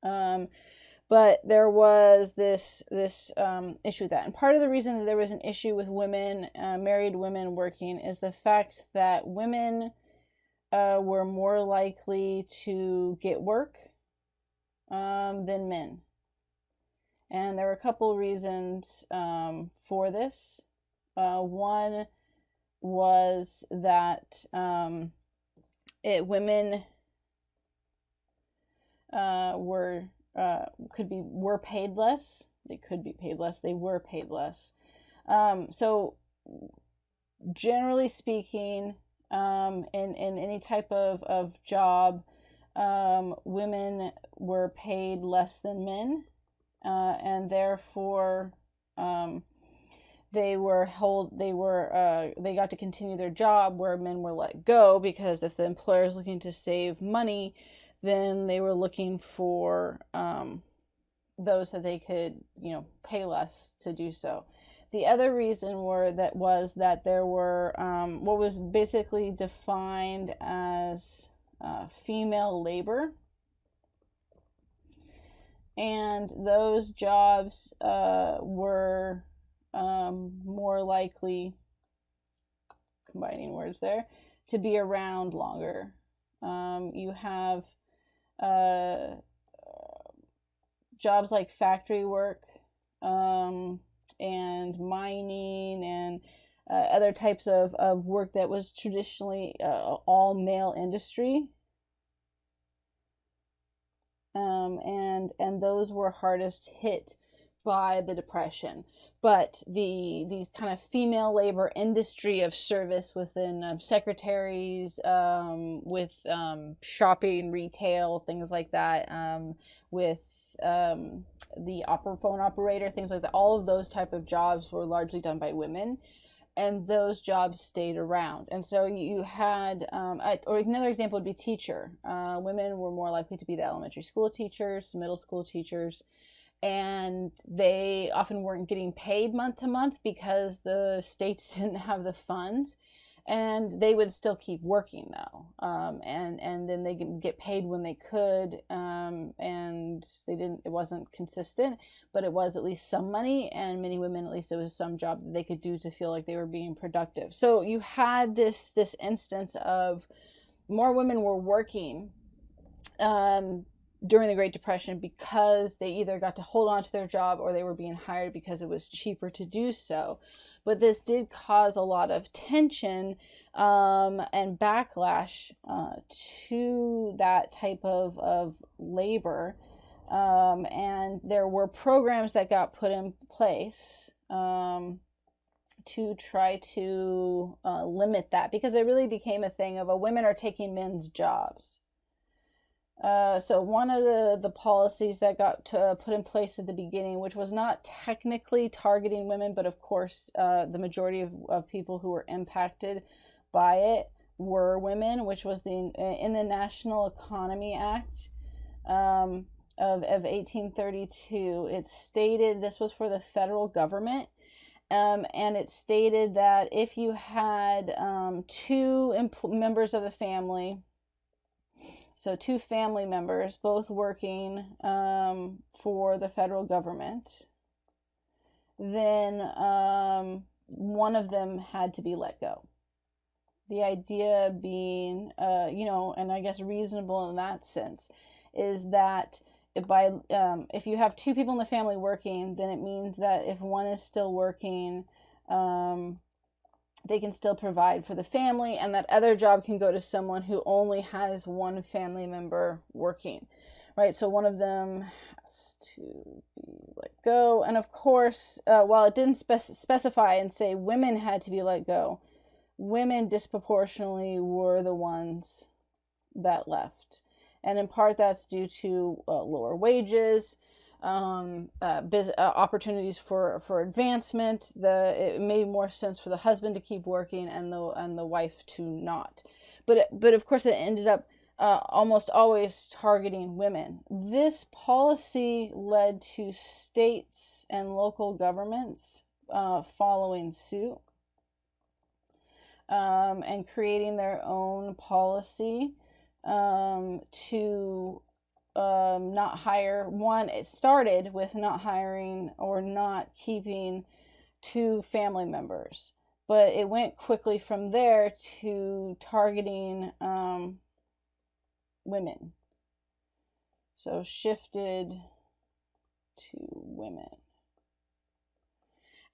but there was this issue with that. And part of the reason that there was an issue with women, married women working, is the fact that women were more likely to get work than men. And there were a couple reasons for this. One was that women were paid less. They could be paid less. They were paid less. So generally speaking, in any type of job, women were paid less than men, and therefore they got to continue their job where men were let go, because if the employer is looking to save money, then they were looking for those that they could pay less to do so. The other reason was that there were what was basically defined as female labor, and those jobs were more likely, combining words there, to be around longer. You have jobs like factory work, and mining, and other types of work that was traditionally all male industry. And those were hardest hit by the Depression. But these kind of female labor industry of service within secretaries, with shopping, retail, things like that, with the phone operator, things like that, all of those type of jobs were largely done by women, and those jobs stayed around. And so you had, or another example would be teacher. Women were more likely to be the elementary school teachers, middle school teachers, and they often weren't getting paid month to month because the states didn't have the funds, and they would still keep working though, and then they get paid when they could, and it wasn't consistent, but it was at least some money, and many women, at least it was some job that they could do to feel like they were being productive. So you had this instance of more women were working, during the Great Depression because they either got to hold on to their job or they were being hired because it was cheaper to do so. But this did cause a lot of tension and backlash to that type of labor. And there were programs that got put in place to try to limit that, because it really became a thing of women are taking men's jobs. So one of the policies that got put in place at the beginning, which was not technically targeting women, but of course the majority of people who were impacted by it were women, which was in the National Economy Act of 1832. It stated, this was for the federal government, and it stated that if you had two members of the family, so two family members, both working for the federal government, then one of them had to be let go. The idea being, and I guess reasonable in that sense, is that if you have two people in the family working, then it means that if one is still working, they can still provide for the family, and that other job can go to someone who only has one family member working, right? So one of them has to be let go. And of course, while it didn't specify and say women had to be let go, women disproportionately were the ones that left. And in part that's due to lower wages, opportunities for advancement. It made more sense for the husband to keep working and the wife to not. But of course it ended up almost always targeting women. This policy led to states and local governments following suit and creating their own policy to not hire. It started with not hiring or not keeping two family members, but it went quickly from there to targeting women. So shifted to women.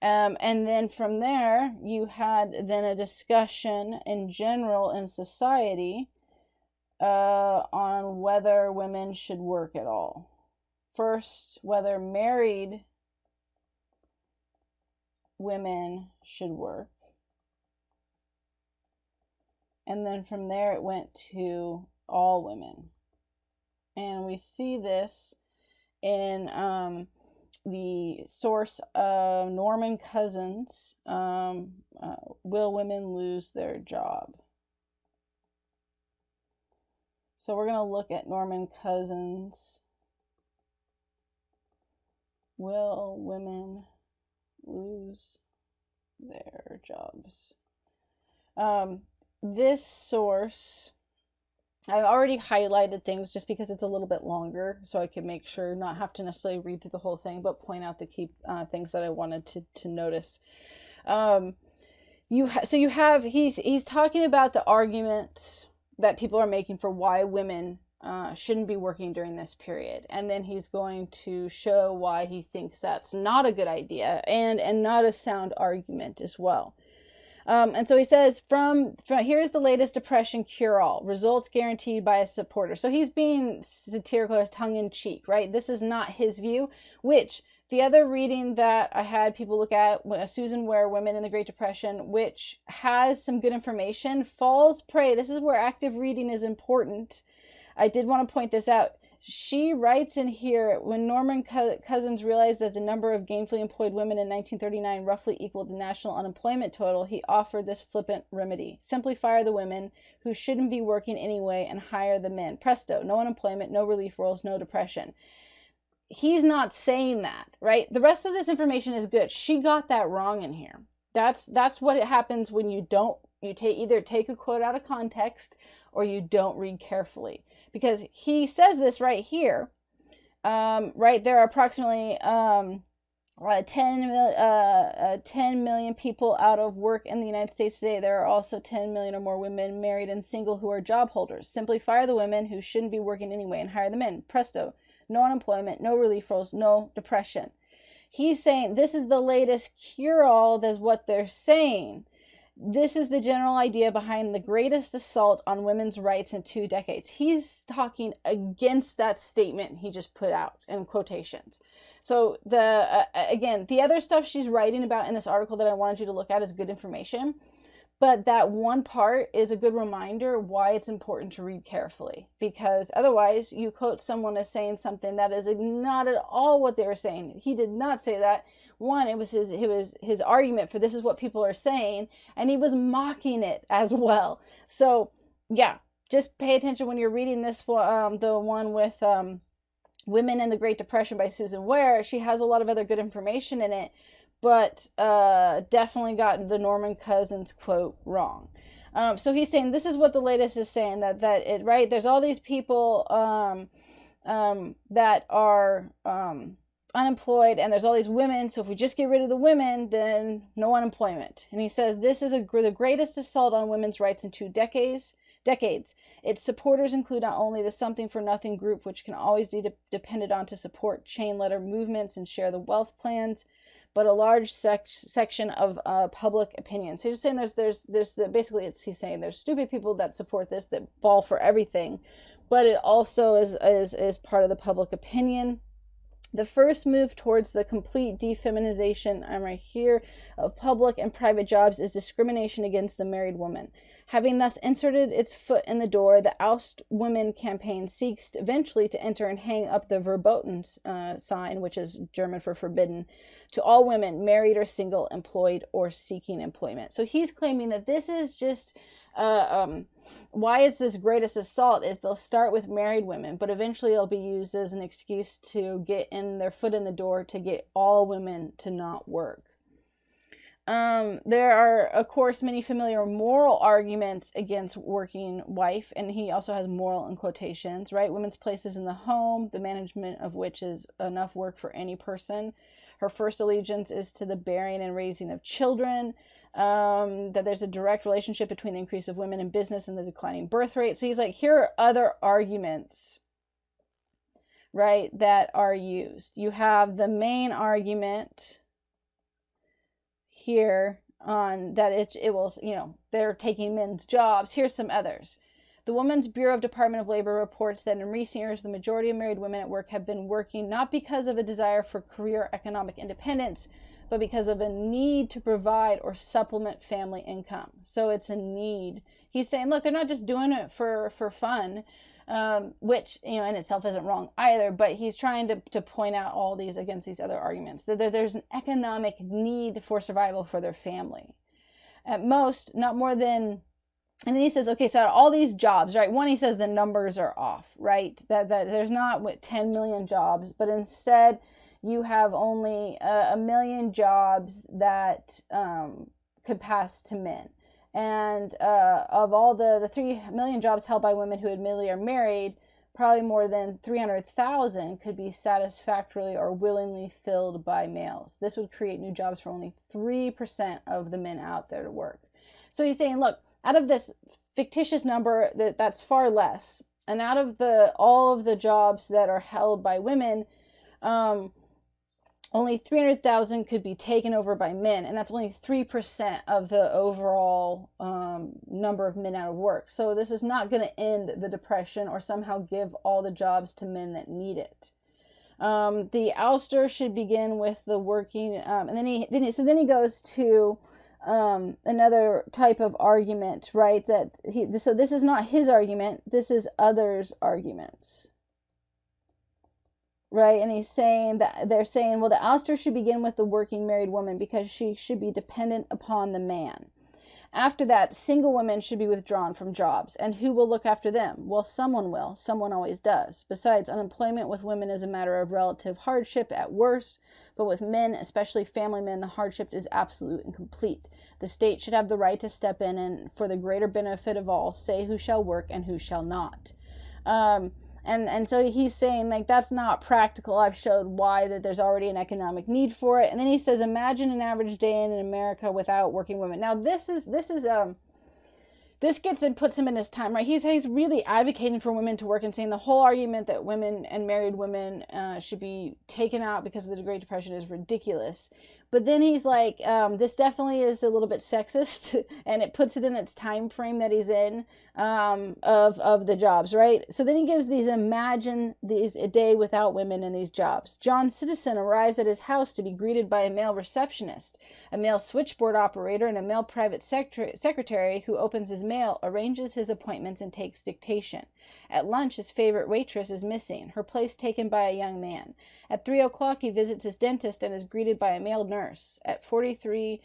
And then from there, you had then a discussion in general in society on whether women should work at all. First, whether married women should work. And then from there it went to all women. And we see this in the source of Norman Cousins, Will Women Lose Their Job? So we're going to look at Norman Cousins. Will women lose their jobs? This source, I've already highlighted things just because it's a little bit longer, so I could make sure not have to necessarily read through the whole thing, but point out the key things that I wanted to notice. He's talking about the arguments that people are making for why women shouldn't be working during this period. And then he's going to show why he thinks that's not a good idea and not a sound argument as well. And so he says, from here's the latest depression cure-all, results guaranteed by a supporter. So he's being satirical, tongue-in-cheek, right? This is not his view, which the other reading that I had people look at, Susan Ware, Women in the Great Depression, which has some good information, falls prey. This is where active reading is important. I did want to point this out. She writes in here, when Norman Cousins realized that the number of gainfully employed women in 1939 roughly equaled the national unemployment total, he offered this flippant remedy. Simply fire the women who shouldn't be working anyway and hire the men. Presto, no unemployment, no relief rolls, no depression. He's not saying that, right? The rest of this information is good. She got that wrong in here. That's what happens when you either take a quote out of context or you don't read carefully. Because he says this right here, right? There are approximately 10 million people out of work in the United States today. There are also 10 million or more women married and single who are job holders. Simply fire the women who shouldn't be working anyway and hire the men. Presto. No unemployment, no relief rolls, no depression. He's saying this is the latest cure-all. That's what they're saying. This is the general idea behind the greatest assault on women's rights in 2 decades. He's talking against that statement he just put out in quotations. So again, the other stuff she's writing about in this article that I wanted you to look at is good information. But that one part is a good reminder why it's important to read carefully, because otherwise you quote someone as saying something that is not at all what they were saying. He did not say that. One, it was his argument for this is what people are saying, and he was mocking it as well. So yeah, just pay attention when you're reading this, the one with Women in the Great Depression by Susan Ware. She has a lot of other good information in it, but definitely got the Norman Cousins quote wrong. So he's saying this is what the latest is saying, that it, right, there's all these people that are unemployed, and there's all these women, so if we just get rid of the women, then no unemployment. And he says this is the greatest assault on women's rights in 2 decades. Its supporters include not only the Something for Nothing group, which can always be depended on to support chain letter movements and share the wealth plans, but a large section of public opinion. So he's just saying there's basically he's saying there's stupid people that support this, that fall for everything, but it also is part of the public opinion. The first move towards the complete defeminization, I'm right here, of public and private jobs is discrimination against the married woman. Having thus inserted its foot in the door, the Oust Women campaign seeks eventually to enter and hang up the Verboten sign, which is German for forbidden, to all women, married or single, employed or seeking employment. So he's claiming that this is just why it's this greatest assault is they'll start with married women, but eventually it'll be used as an excuse to get their foot in the door to get all women to not work. There are, of course, many familiar moral arguments against working wife, and he also has moral in quotations, right? Women's places in the home, the management of which is enough work for any person. Her first allegiance is to the bearing and raising of children. That there's a direct relationship between the increase of women in business and the declining birth rate. So he's like, here are other arguments, right, that are used. You have the main argument here on that it will, they're taking men's jobs. Here's some others. The Women's Bureau of Department of Labor reports that in recent years, the majority of married women at work have been working not because of a desire for career economic independence, but because of a need to provide or supplement family income. So it's a need. He's saying, look, they're not just doing it for fun, which, in itself isn't wrong either, but he's trying to point out all these against these other arguments. There's an economic need for survival for their family. At most, not more than, and then he says, okay, so all these jobs, right? One, he says the numbers are off, right? That there's not 10 million jobs, but instead you have only 1 million jobs that could pass to men. And of all the 3 million jobs held by women who admittedly are married, probably more than 300,000 could be satisfactorily or willingly filled by males. This would create new jobs for only 3% of the men out there to work. So he's saying, look, out of this fictitious number, that's far less. And out of all of the jobs that are held by women, only 300,000 could be taken over by men, and that's only 3% of the overall number of men out of work. So this is not going to end the depression or somehow give all the jobs to men that need it. The ouster should begin with the working, and then he goes to another type of argument, right? So this is not his argument. This is others' arguments. Right, and he's saying that they're saying, well, the ouster should begin with the working married woman because she should be dependent upon the man. After that, single women should be withdrawn from jobs. And who will look after them? Well, someone will. Someone always does. Besides, unemployment with women is a matter of relative hardship at worst, but with men, especially family men, the hardship is absolute and complete. The state should have the right to step in and, for the greater benefit of all, say who shall work and who shall not. And so he's saying, like, that's not practical. I've showed why, that there's already an economic need for it. And then he says, imagine an average day in America without working women. Now this gets and puts him in his time, right? He's really advocating for women to work and saying the whole argument that women and married women should be taken out because of the Great Depression is ridiculous. But then he's like, this definitely is a little bit sexist, and it puts it in its time frame that he's in, of the jobs, right? So then he gives these, imagine these a day without women in these jobs. John Citizen arrives at his house to be greeted by a male receptionist, a male switchboard operator, and a male private secretary who opens his mail, arranges his appointments, and takes dictation. At lunch, his favorite waitress is missing, her place taken by a young man. At 3 o'clock, he visits his dentist and is greeted by a male nurse. At 4:30,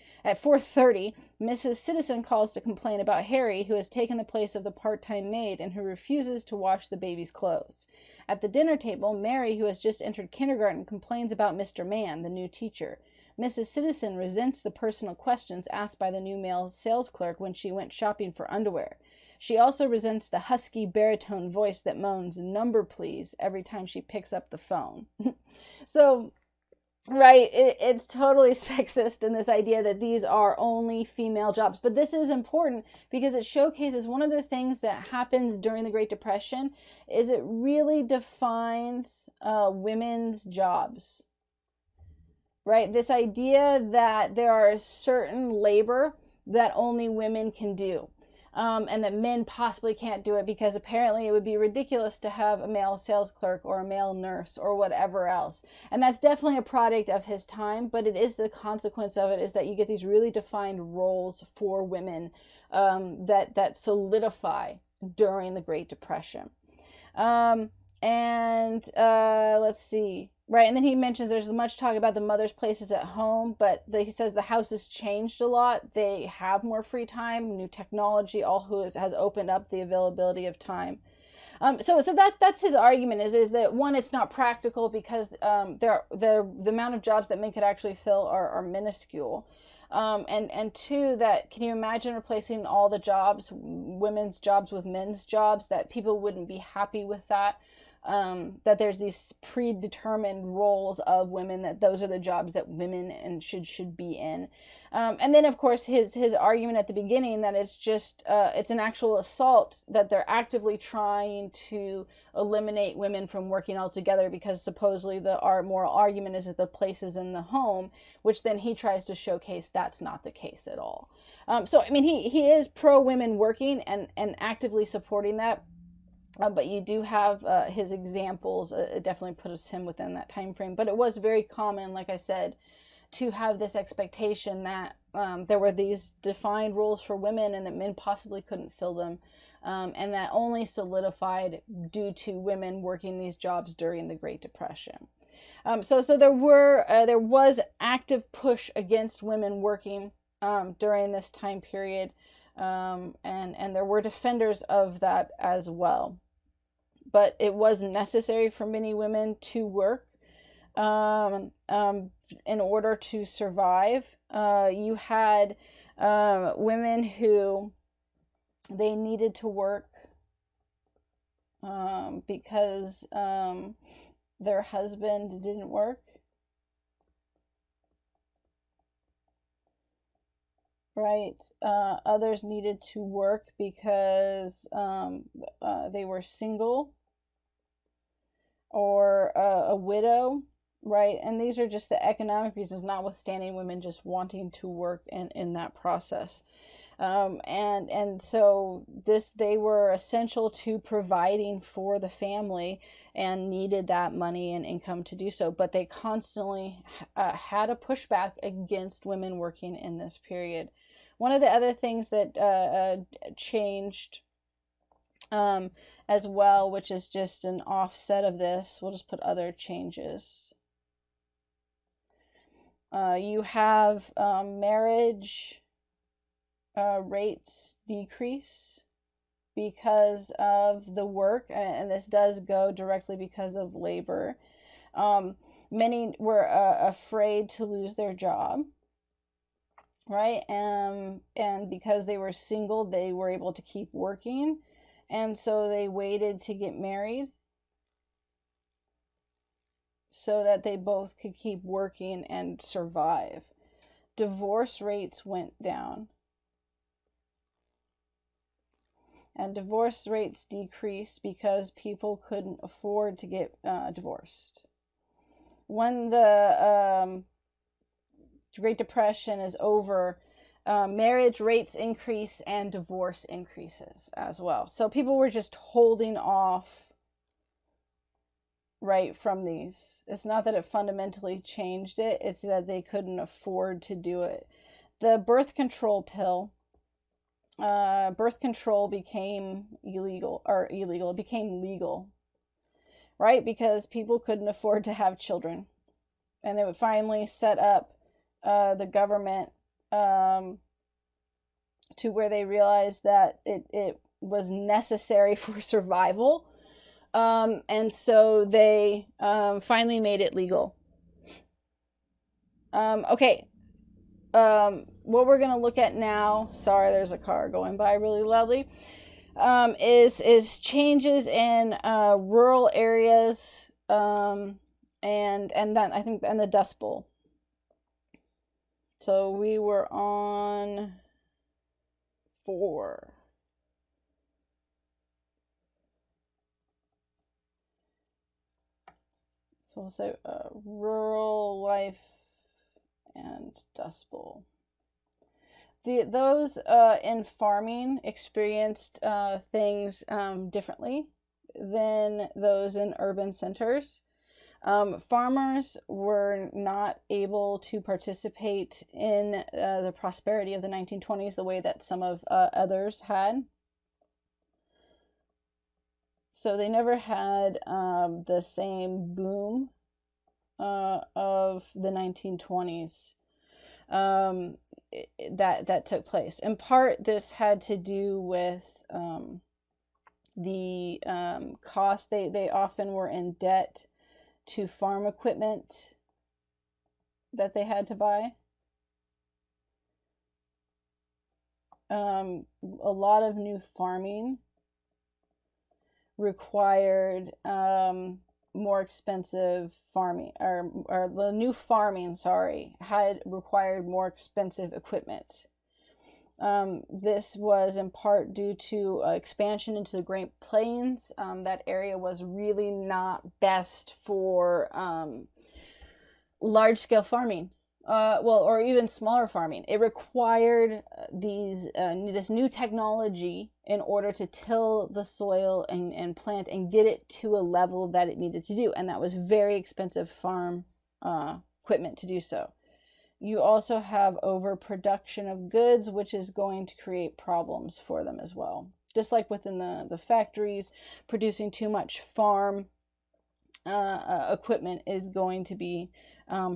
Mrs. Citizen calls to complain about Harry, who has taken the place of the part-time maid and who refuses to wash the baby's clothes. At the dinner table, Mary, who has just entered kindergarten, complains about Mr. Mann, the new teacher. Mrs. Citizen resents the personal questions asked by the new male sales clerk when she went shopping for underwear. She also resents the husky baritone voice that moans, "Number, please," every time she picks up the phone. So, right, it's totally sexist in this idea that these are only female jobs. But this is important because it showcases one of the things that happens during the Great Depression is it really defines women's jobs. Right? This idea that there are certain labor that only women can do. And that men possibly can't do it because apparently it would be ridiculous to have a male sales clerk or a male nurse or whatever else. And that's definitely a product of his time, but it is the consequence of it is that you get these really defined roles for women that solidify during the Great Depression. Let's see. Right, and then he mentions there's much talk about the mother's places at home, but he says the house has changed a lot. They have more free time, new technology, has opened up the availability of time. So that's his argument is that one, it's not practical because the amount of jobs that men could actually fill are minuscule. And two, that can you imagine replacing all the jobs, women's jobs with men's jobs, that people wouldn't be happy with that. That there's these predetermined roles of women, that those are the jobs that women and should be in. And then of course his argument at the beginning that it's just it's an actual assault, that they're actively trying to eliminate women from working altogether because supposedly our moral argument is that the place is in the home, which then he tries to showcase that's not the case at all. So I mean he is pro women working and actively supporting that. But you do have his examples. It definitely puts him within that time frame. But it was very common, like I said, to have this expectation that there were these defined roles for women and that men possibly couldn't fill them, and that only solidified due to women working these jobs during the Great Depression. So there was active push against women working during this time period, and there were defenders of that as well. But it was necessary for many women to work in order to survive. You had women who they needed to work because their husband didn't work. Right. Others needed to work because they were single or a widow, right? And these are just the economic reasons, notwithstanding women just wanting to work in that process. And so they were essential to providing for the family and needed that money and income to do so. But they constantly had a pushback against women working in this period. One of the other things that changed as well, which is just an offset of this, we'll just put other changes. You have marriage rates decrease because of the work, and this does go directly because of labor. Many were afraid to lose their job, right? And because they were single, they were able to keep working, and so they waited to get married so that they both could keep working and survive. Divorce rates went down. And divorce rates decreased because people couldn't afford to get divorced. When the Great Depression is over, marriage rates increase and divorce increases as well. So people were just holding off, right, from these. It's not that it fundamentally changed it, it's that they couldn't afford to do it. The birth control pill, birth control became illegal, it became legal, right? Because people couldn't afford to have children. And it would finally set up the government to where they realized that it was necessary for survival. And so they finally made it legal. Okay. What we're going to look at now, sorry, there's a car going by really loudly, is changes in rural areas, and then I think, and the Dust Bowl. So we were on 4. So we'll say rural life and Dust Bowl. Those in farming experienced things differently than those in urban centers. Farmers were not able to participate in the prosperity of the 1920s the way that some of others had. So they never had the same boom of the 1920s that took place. In part, this had to do with the cost. They often were in debt to farm equipment that they had to buy. A lot of new farming required more expensive farming, or the new farming, had required more expensive equipment. This was in part due to expansion into the Great Plains. That area was really not best for large-scale farming, or even smaller farming. It required this new technology in order to till the soil and plant and get it to a level that it needed to do, and that was very expensive farm equipment to do so. You also have overproduction of goods, which is going to create problems for them as well. Just like within the factories, producing too much farm equipment is going to be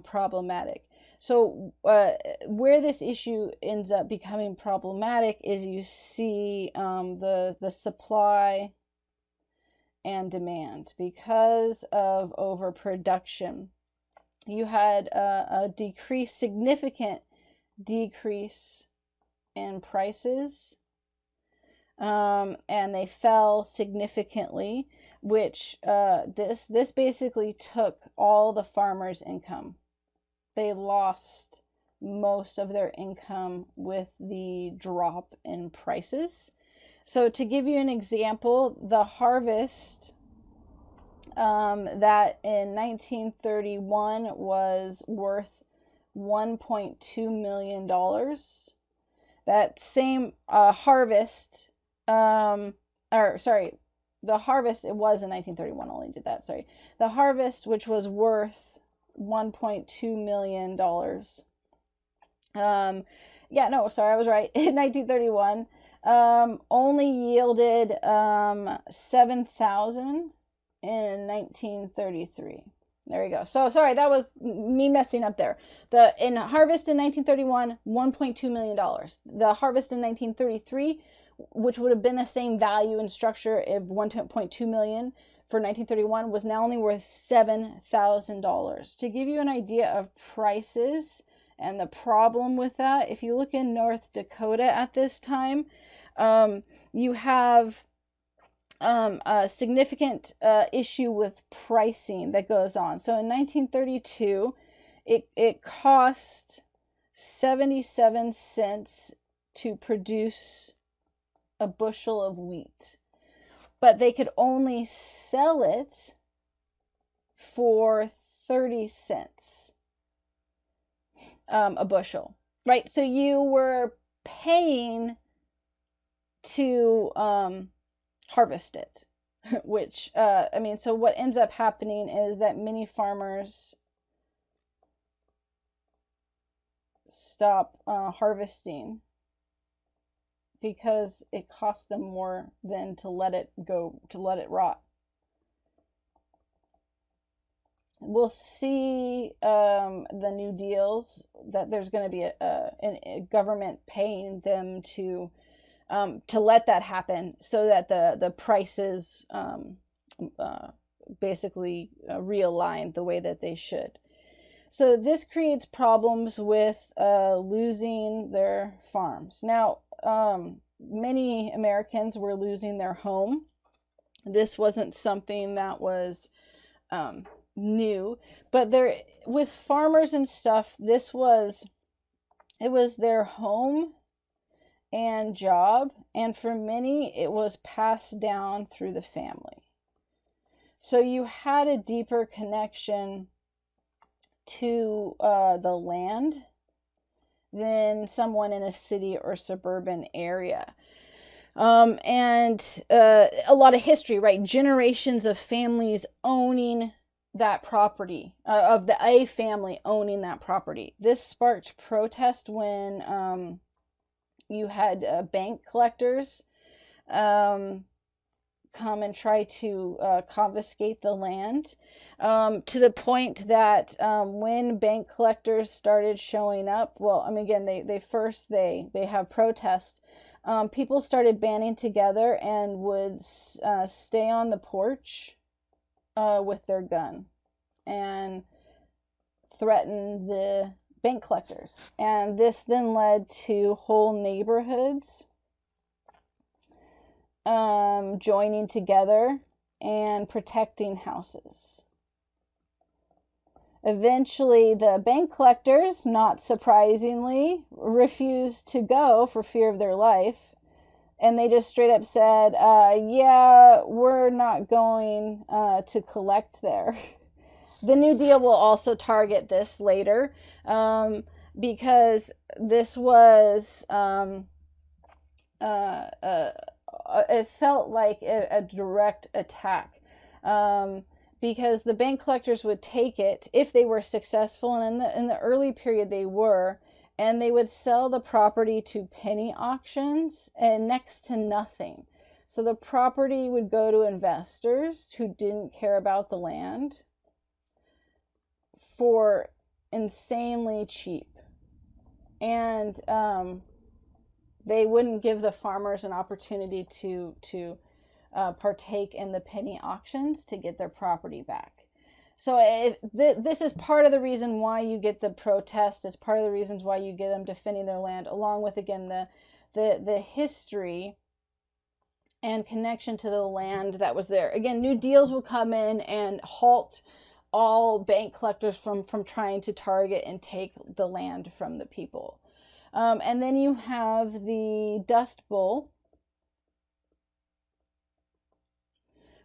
problematic. So where this issue ends up becoming problematic is you see the supply and demand. Because of overproduction, you had a significant decrease in prices, and they fell significantly, which this basically took all the farmers' income. They lost most of their income with the drop in prices. So to give you an example, the harvest that in 1931 was worth $1.2 million. That same harvest, the harvest, it was in 1931, only did that, sorry. The harvest, which was worth $1.2 million. I was right. In 1931, only yielded 7,000 in 1933. There we go. So sorry, that was me messing up there. In harvest in 1931, $1.2 million. The harvest in 1933, which would have been the same value and structure of $1.2 million for 1931, was now only worth $7,000. To give you an idea of prices and the problem with that, if you look in North Dakota at this time, you have a significant issue with pricing that goes on. So in 1932, it cost 77 cents to produce a bushel of wheat, but they could only sell it for 30 cents a bushel, right? So you were paying to harvest it, which, I mean, so what ends up happening is that many farmers stop harvesting because it costs them more than to let it go, to let it rot. We'll see the New Deals that there's going to be a government paying them to let that happen, so that the prices basically realign the way that they should. So this creates problems with losing their farms. Now, many Americans were losing their home. This wasn't something that was new, but there, with farmers and stuff, it was their home and job, and for many it was passed down through the family. So you had a deeper connection to the land than someone in a city or suburban area. And a lot of history, right? Generations of families owning that property, of a family owning that property. This sparked protest when you had bank collectors come and try to confiscate the land, to the point that when bank collectors started showing up, well, I mean, again, they have protest. People started banding together and would stay on the porch with their gun and threaten the bank collectors. And this then led to whole neighborhoods joining together and protecting houses. Eventually, the bank collectors, not surprisingly, refused to go for fear of their life. And they just straight up said, yeah, we're not going to collect there. The New Deal will also target this later, because this was, it felt like a direct attack, because the bank collectors would take it if they were successful, and in the early period they were, and they would sell the property to penny auctions and next to nothing. So the property would go to investors who didn't care about the land for insanely cheap. And they wouldn't give the farmers an opportunity to partake in the penny auctions to get their property back. So this is part of the reason why you get the protest. It's part of the reasons why you get them defending their land, along with, again, the history and connection to the land that was there. Again, New Deals will come in and halt all bank collectors from trying to target and take the land from the people. And then you have the Dust Bowl,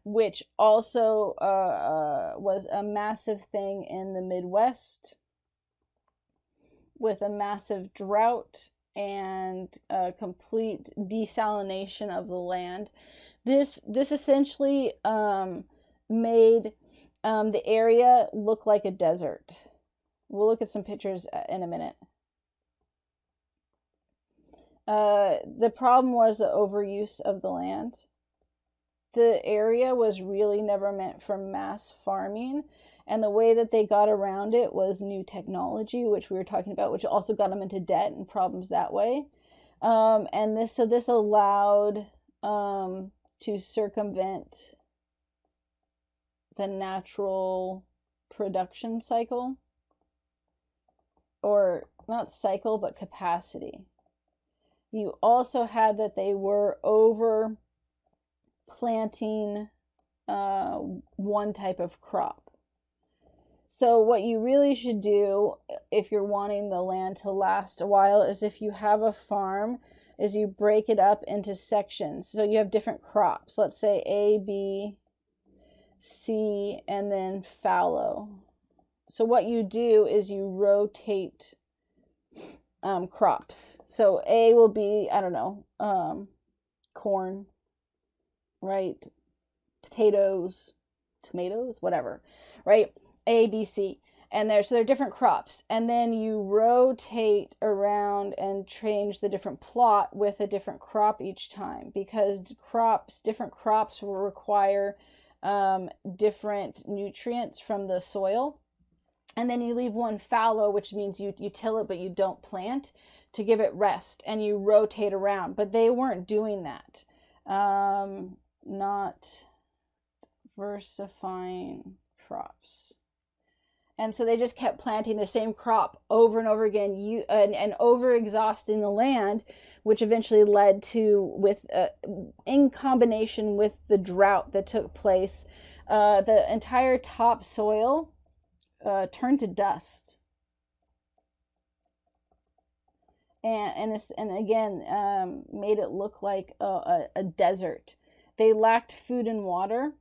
which also was a massive thing in the Midwest, with a massive drought and a complete desalination of the land. This essentially made the area look like a desert. We'll look at some pictures in a minute. The problem was the overuse of the land. The area was really never meant for mass farming, and the way that they got around it was new technology, which we were talking about, which also got them into debt and problems that way. And this allowed to circumvent the natural production cycle, or not cycle, but capacity. You also had that they were planting one type of crop. So what you really should do if you're wanting the land to last a while is, if you have a farm, is you break it up into sections. So you have different crops. Let's say A, B, C, and then fallow. So what you do is you rotate crops. So A will be, I don't know, corn, right? Potatoes, tomatoes, whatever, right? A, B, C. And they're different crops. And then you rotate around and change the different plot with a different crop each time, because different crops will require different nutrients from the soil. And then you leave one fallow, which means you till it, but you don't plant, to give it rest, and you rotate around. But they weren't doing that. Not diversifying crops. And so they just kept planting the same crop over and over again, and over exhausting the land, which eventually led to, in combination with the drought that took place, the entire topsoil turned to dust. And again, made it look like a desert. They lacked food and water.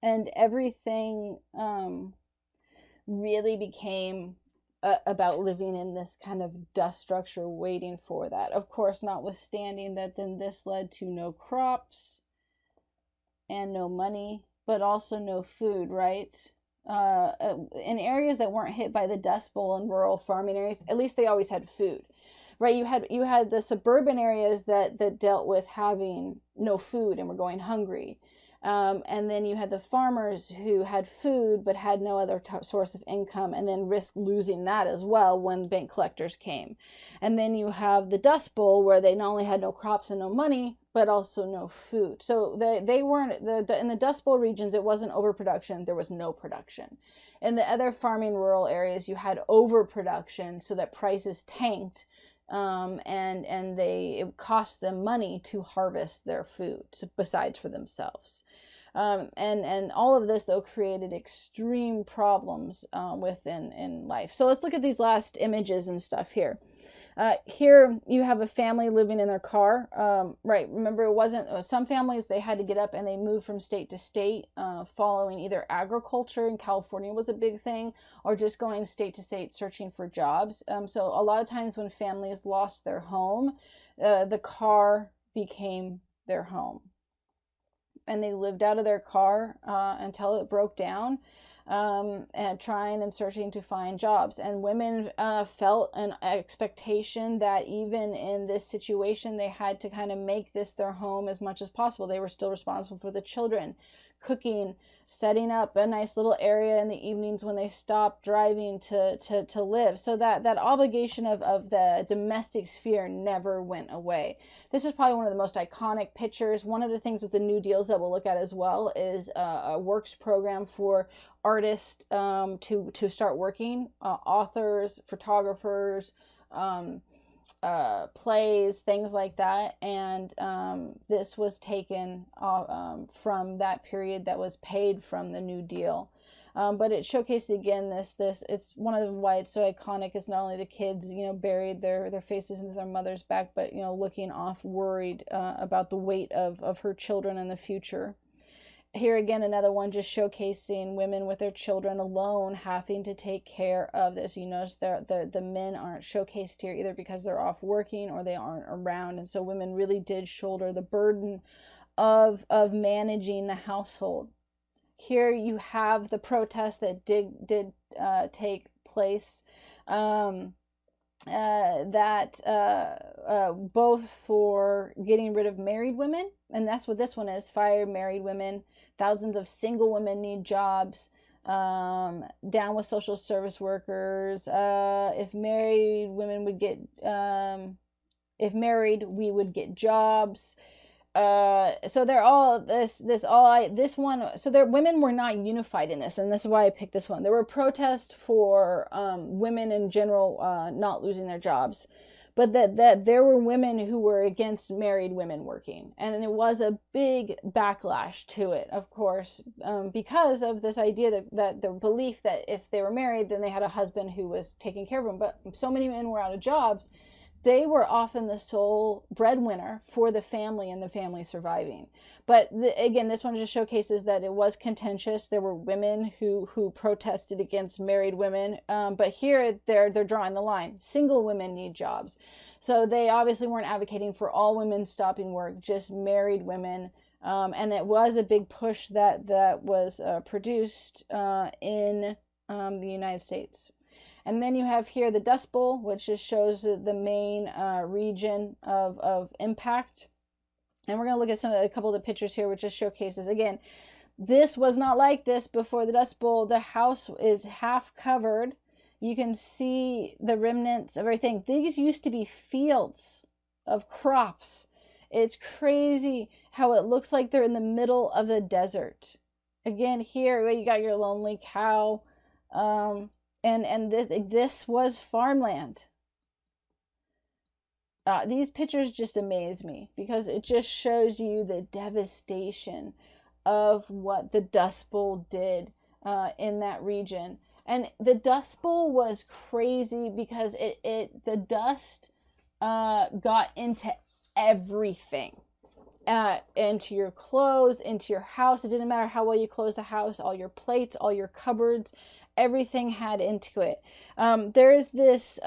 And everything really became about living in this kind of dust structure, waiting for that. Of course, notwithstanding that, then this led to no crops and no money, but also no food, right? In areas that weren't hit by the Dust Bowl, in rural farming areas, at least they always had food, right? You had the suburban areas that dealt with having no food and were going hungry. And then you had the farmers who had food but had no other source of income, and then risked losing that as well when bank collectors came. And then you have the Dust Bowl, where they not only had no crops and no money, but also no food. So they weren't, in the Dust Bowl regions, it wasn't overproduction, there was no production. In the other farming rural areas, you had overproduction, so that prices tanked. And it cost them money to harvest their food, besides for themselves. And all of this, though, created extreme problems within life. So let's look at these last images and stuff here. Here you have a family living in their car, right? Remember, it wasn't, some families, they had to get up and they moved from state to state, following either agriculture, in California was a big thing, or just going state to state searching for jobs. So a lot of times when families lost their home, the car became their home, and they lived out of their car until it broke down. And trying and searching to find jobs. And women felt an expectation that even in this situation, they had to kind of make this their home as much as possible. They were still responsible for the children, cooking, setting up a nice little area in the evenings when they stopped driving to live. So that obligation of the domestic sphere never went away. This is probably one of the most iconic pictures. One of the things with the New Deals that we'll look at as well is a works program for artists to start working, authors, photographers, plays, things like that. And this was taken from that period that was paid from the New Deal. But it showcased again this it's one of the why it's so iconic. It's not only the kids, buried their faces into their mother's back, but looking off, worried about the weight of her children in the future. Here again, another one just showcasing women with their children alone having to take care of this. You notice the men aren't showcased here either because they're off working or they aren't around. And so women really did shoulder the burden of managing the household. Here you have the protests that did take place. Both for getting rid of married women, and that's what this one is, fire married women. Thousands of single women need jobs. Down with social service workers. If married women would get, if married, we would get jobs. So they're all this one. So women were not unified in this, and this is why I picked this one. There were protests for women in general not losing their jobs, but that there were women who were against married women working. And there was a big backlash to it, of course, because of this idea that the belief that if they were married, then they had a husband who was taking care of them. But so many men were out of jobs, they were often the sole breadwinner for the family and the family surviving. But again, this one just showcases that it was contentious. There were women who protested against married women. But here they're drawing the line. Single women need jobs. So they obviously weren't advocating for all women stopping work, just married women. And it was a big push that was produced in the United States. And then you have here the Dust Bowl, which just shows the main region of impact. And we're going to look at a couple of the pictures here, which just showcases, again, this was not like this before the Dust Bowl. The house is half covered. You can see the remnants of everything. These used to be fields of crops. It's crazy how it looks like they're in the middle of the desert. Again, here you got your lonely cow. And this was farmland. These pictures just amaze me because it just shows you the devastation of what the Dust Bowl did in that region. And the Dust Bowl was crazy because the dust got into everything. Into your clothes, into your house. It didn't matter how well you closed the house, all your plates, all your cupboards, everything had into it. There is this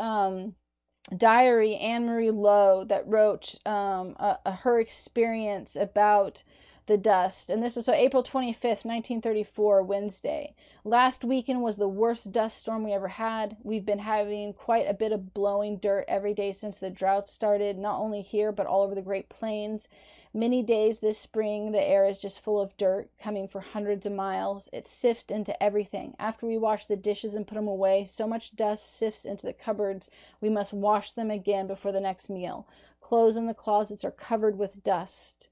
diary, Anne Marie Lowe, that wrote her experience about the dust. And this was so April 25th, 1934, Wednesday. Last weekend was the worst dust storm we ever had. We've been having quite a bit of blowing dirt every day since the drought started, not only here, but all over the Great Plains. Many days this spring, the air is just full of dirt coming for hundreds of miles. It sifts into everything. After we wash the dishes and put them away, so much dust sifts into the cupboards, we must wash them again before the next meal. Clothes in the closets are covered with dust.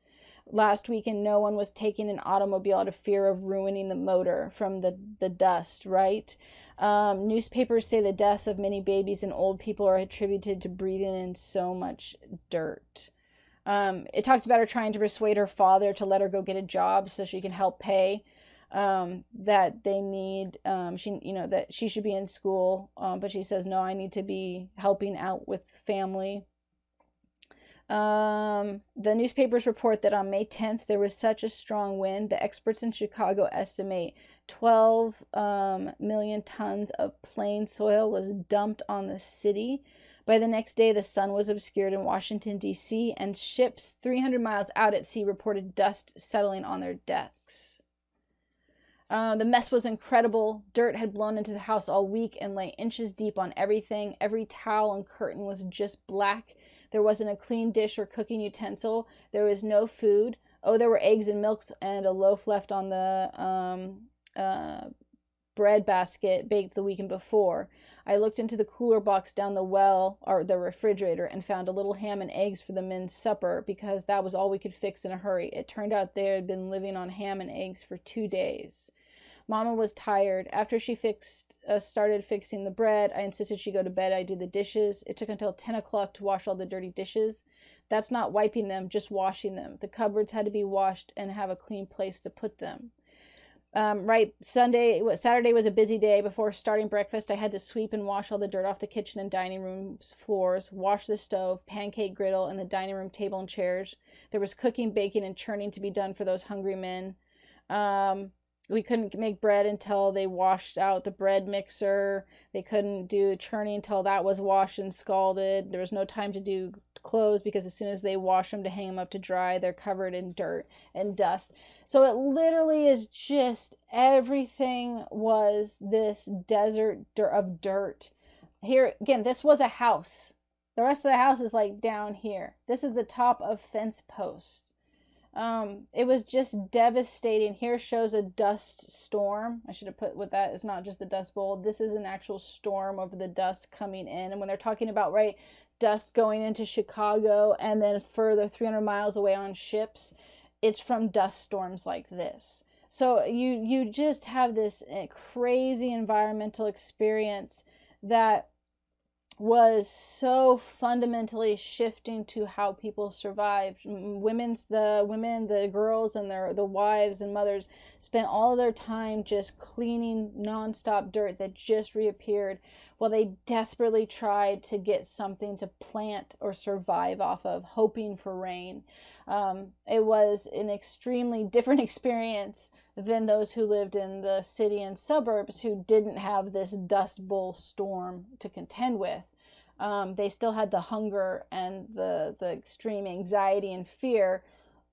Last weekend, no one was taking an automobile out of fear of ruining the motor from the dust, right? Newspapers say the deaths of many babies and old people are attributed to breathing in so much dirt. It talks about her trying to persuade her father to let her go get a job so she can help pay. That they need, that she should be in school, but she says, no, I need to be helping out with family. The newspapers report that on May 10th, there was such a strong wind, the experts in Chicago estimate 12 million tons of plain soil was dumped on the city. By the next day, the sun was obscured in Washington, D.C., and ships 300 miles out at sea reported dust settling on their decks. The mess was incredible. Dirt had blown into the house all week and lay inches deep on everything. Every towel and curtain was just black. There wasn't a clean dish or cooking utensil. There was no food. Oh, there were eggs and milks and a loaf left on the bread basket baked the weekend before. I looked into the cooler box down the well, or the refrigerator, and found a little ham and eggs for the men's supper because that was all we could fix in a hurry. It turned out they had been living on ham and eggs for 2 days. Mama was tired. After she started fixing the bread, I insisted she go to bed. I do the dishes. It took until 10 o'clock to wash all the dirty dishes. That's not wiping them, just washing them. The cupboards had to be washed and have a clean place to put them. Saturday was a busy day. Before starting breakfast, I had to sweep and wash all the dirt off the kitchen and dining room floors, wash the stove, pancake griddle, and the dining room table and chairs. There was cooking, baking, and churning to be done for those hungry men. We couldn't make bread until they washed out the bread mixer. They couldn't do churning until that was washed and scalded. There was no time to do clothes because as soon as they wash them to hang them up to dry, they're covered in dirt and dust. So it literally is just everything was this desert of dirt. Here, again, this was a house. The rest of the house is like down here. This is the top of fence post. It was just devastating. Here shows a dust storm. I should have put with that. It's not just the dust bowl. This is an actual storm of the dust coming in. And when they're talking about, right, dust going into Chicago and then further 300 miles away on ships, it's from dust storms like this. So you just have this crazy environmental experience that was so fundamentally shifting to how people survived. The women, the girls, and the wives and mothers spent all of their time just cleaning nonstop dirt that just reappeared, while they desperately tried to get something to plant or survive off of, hoping for rain. It was an extremely different experience than those who lived in the city and suburbs, who didn't have this dust bowl storm to contend with. They still had the hunger and the extreme anxiety and fear,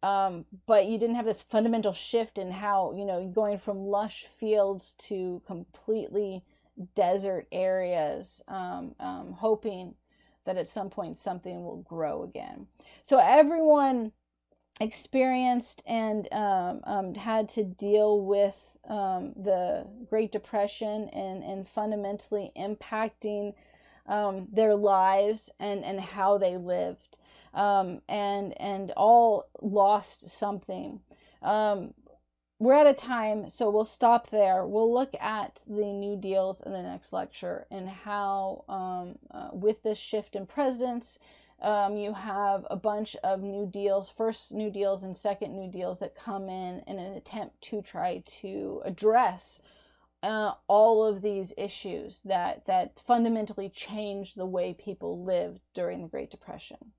but you didn't have this fundamental shift in how, going from lush fields to completely desert areas, hoping that at some point something will grow again. So everyone experienced and had to deal with the Great Depression and fundamentally impacting their lives and how they lived, and all lost something. We're out of time, so we'll stop there. We'll look at the New Deals in the next lecture, and how with this shift in presidents, you have a bunch of New Deals, first New Deals and second New Deals, that come in an attempt to try to address all of these issues that fundamentally changed the way people lived during the Great Depression.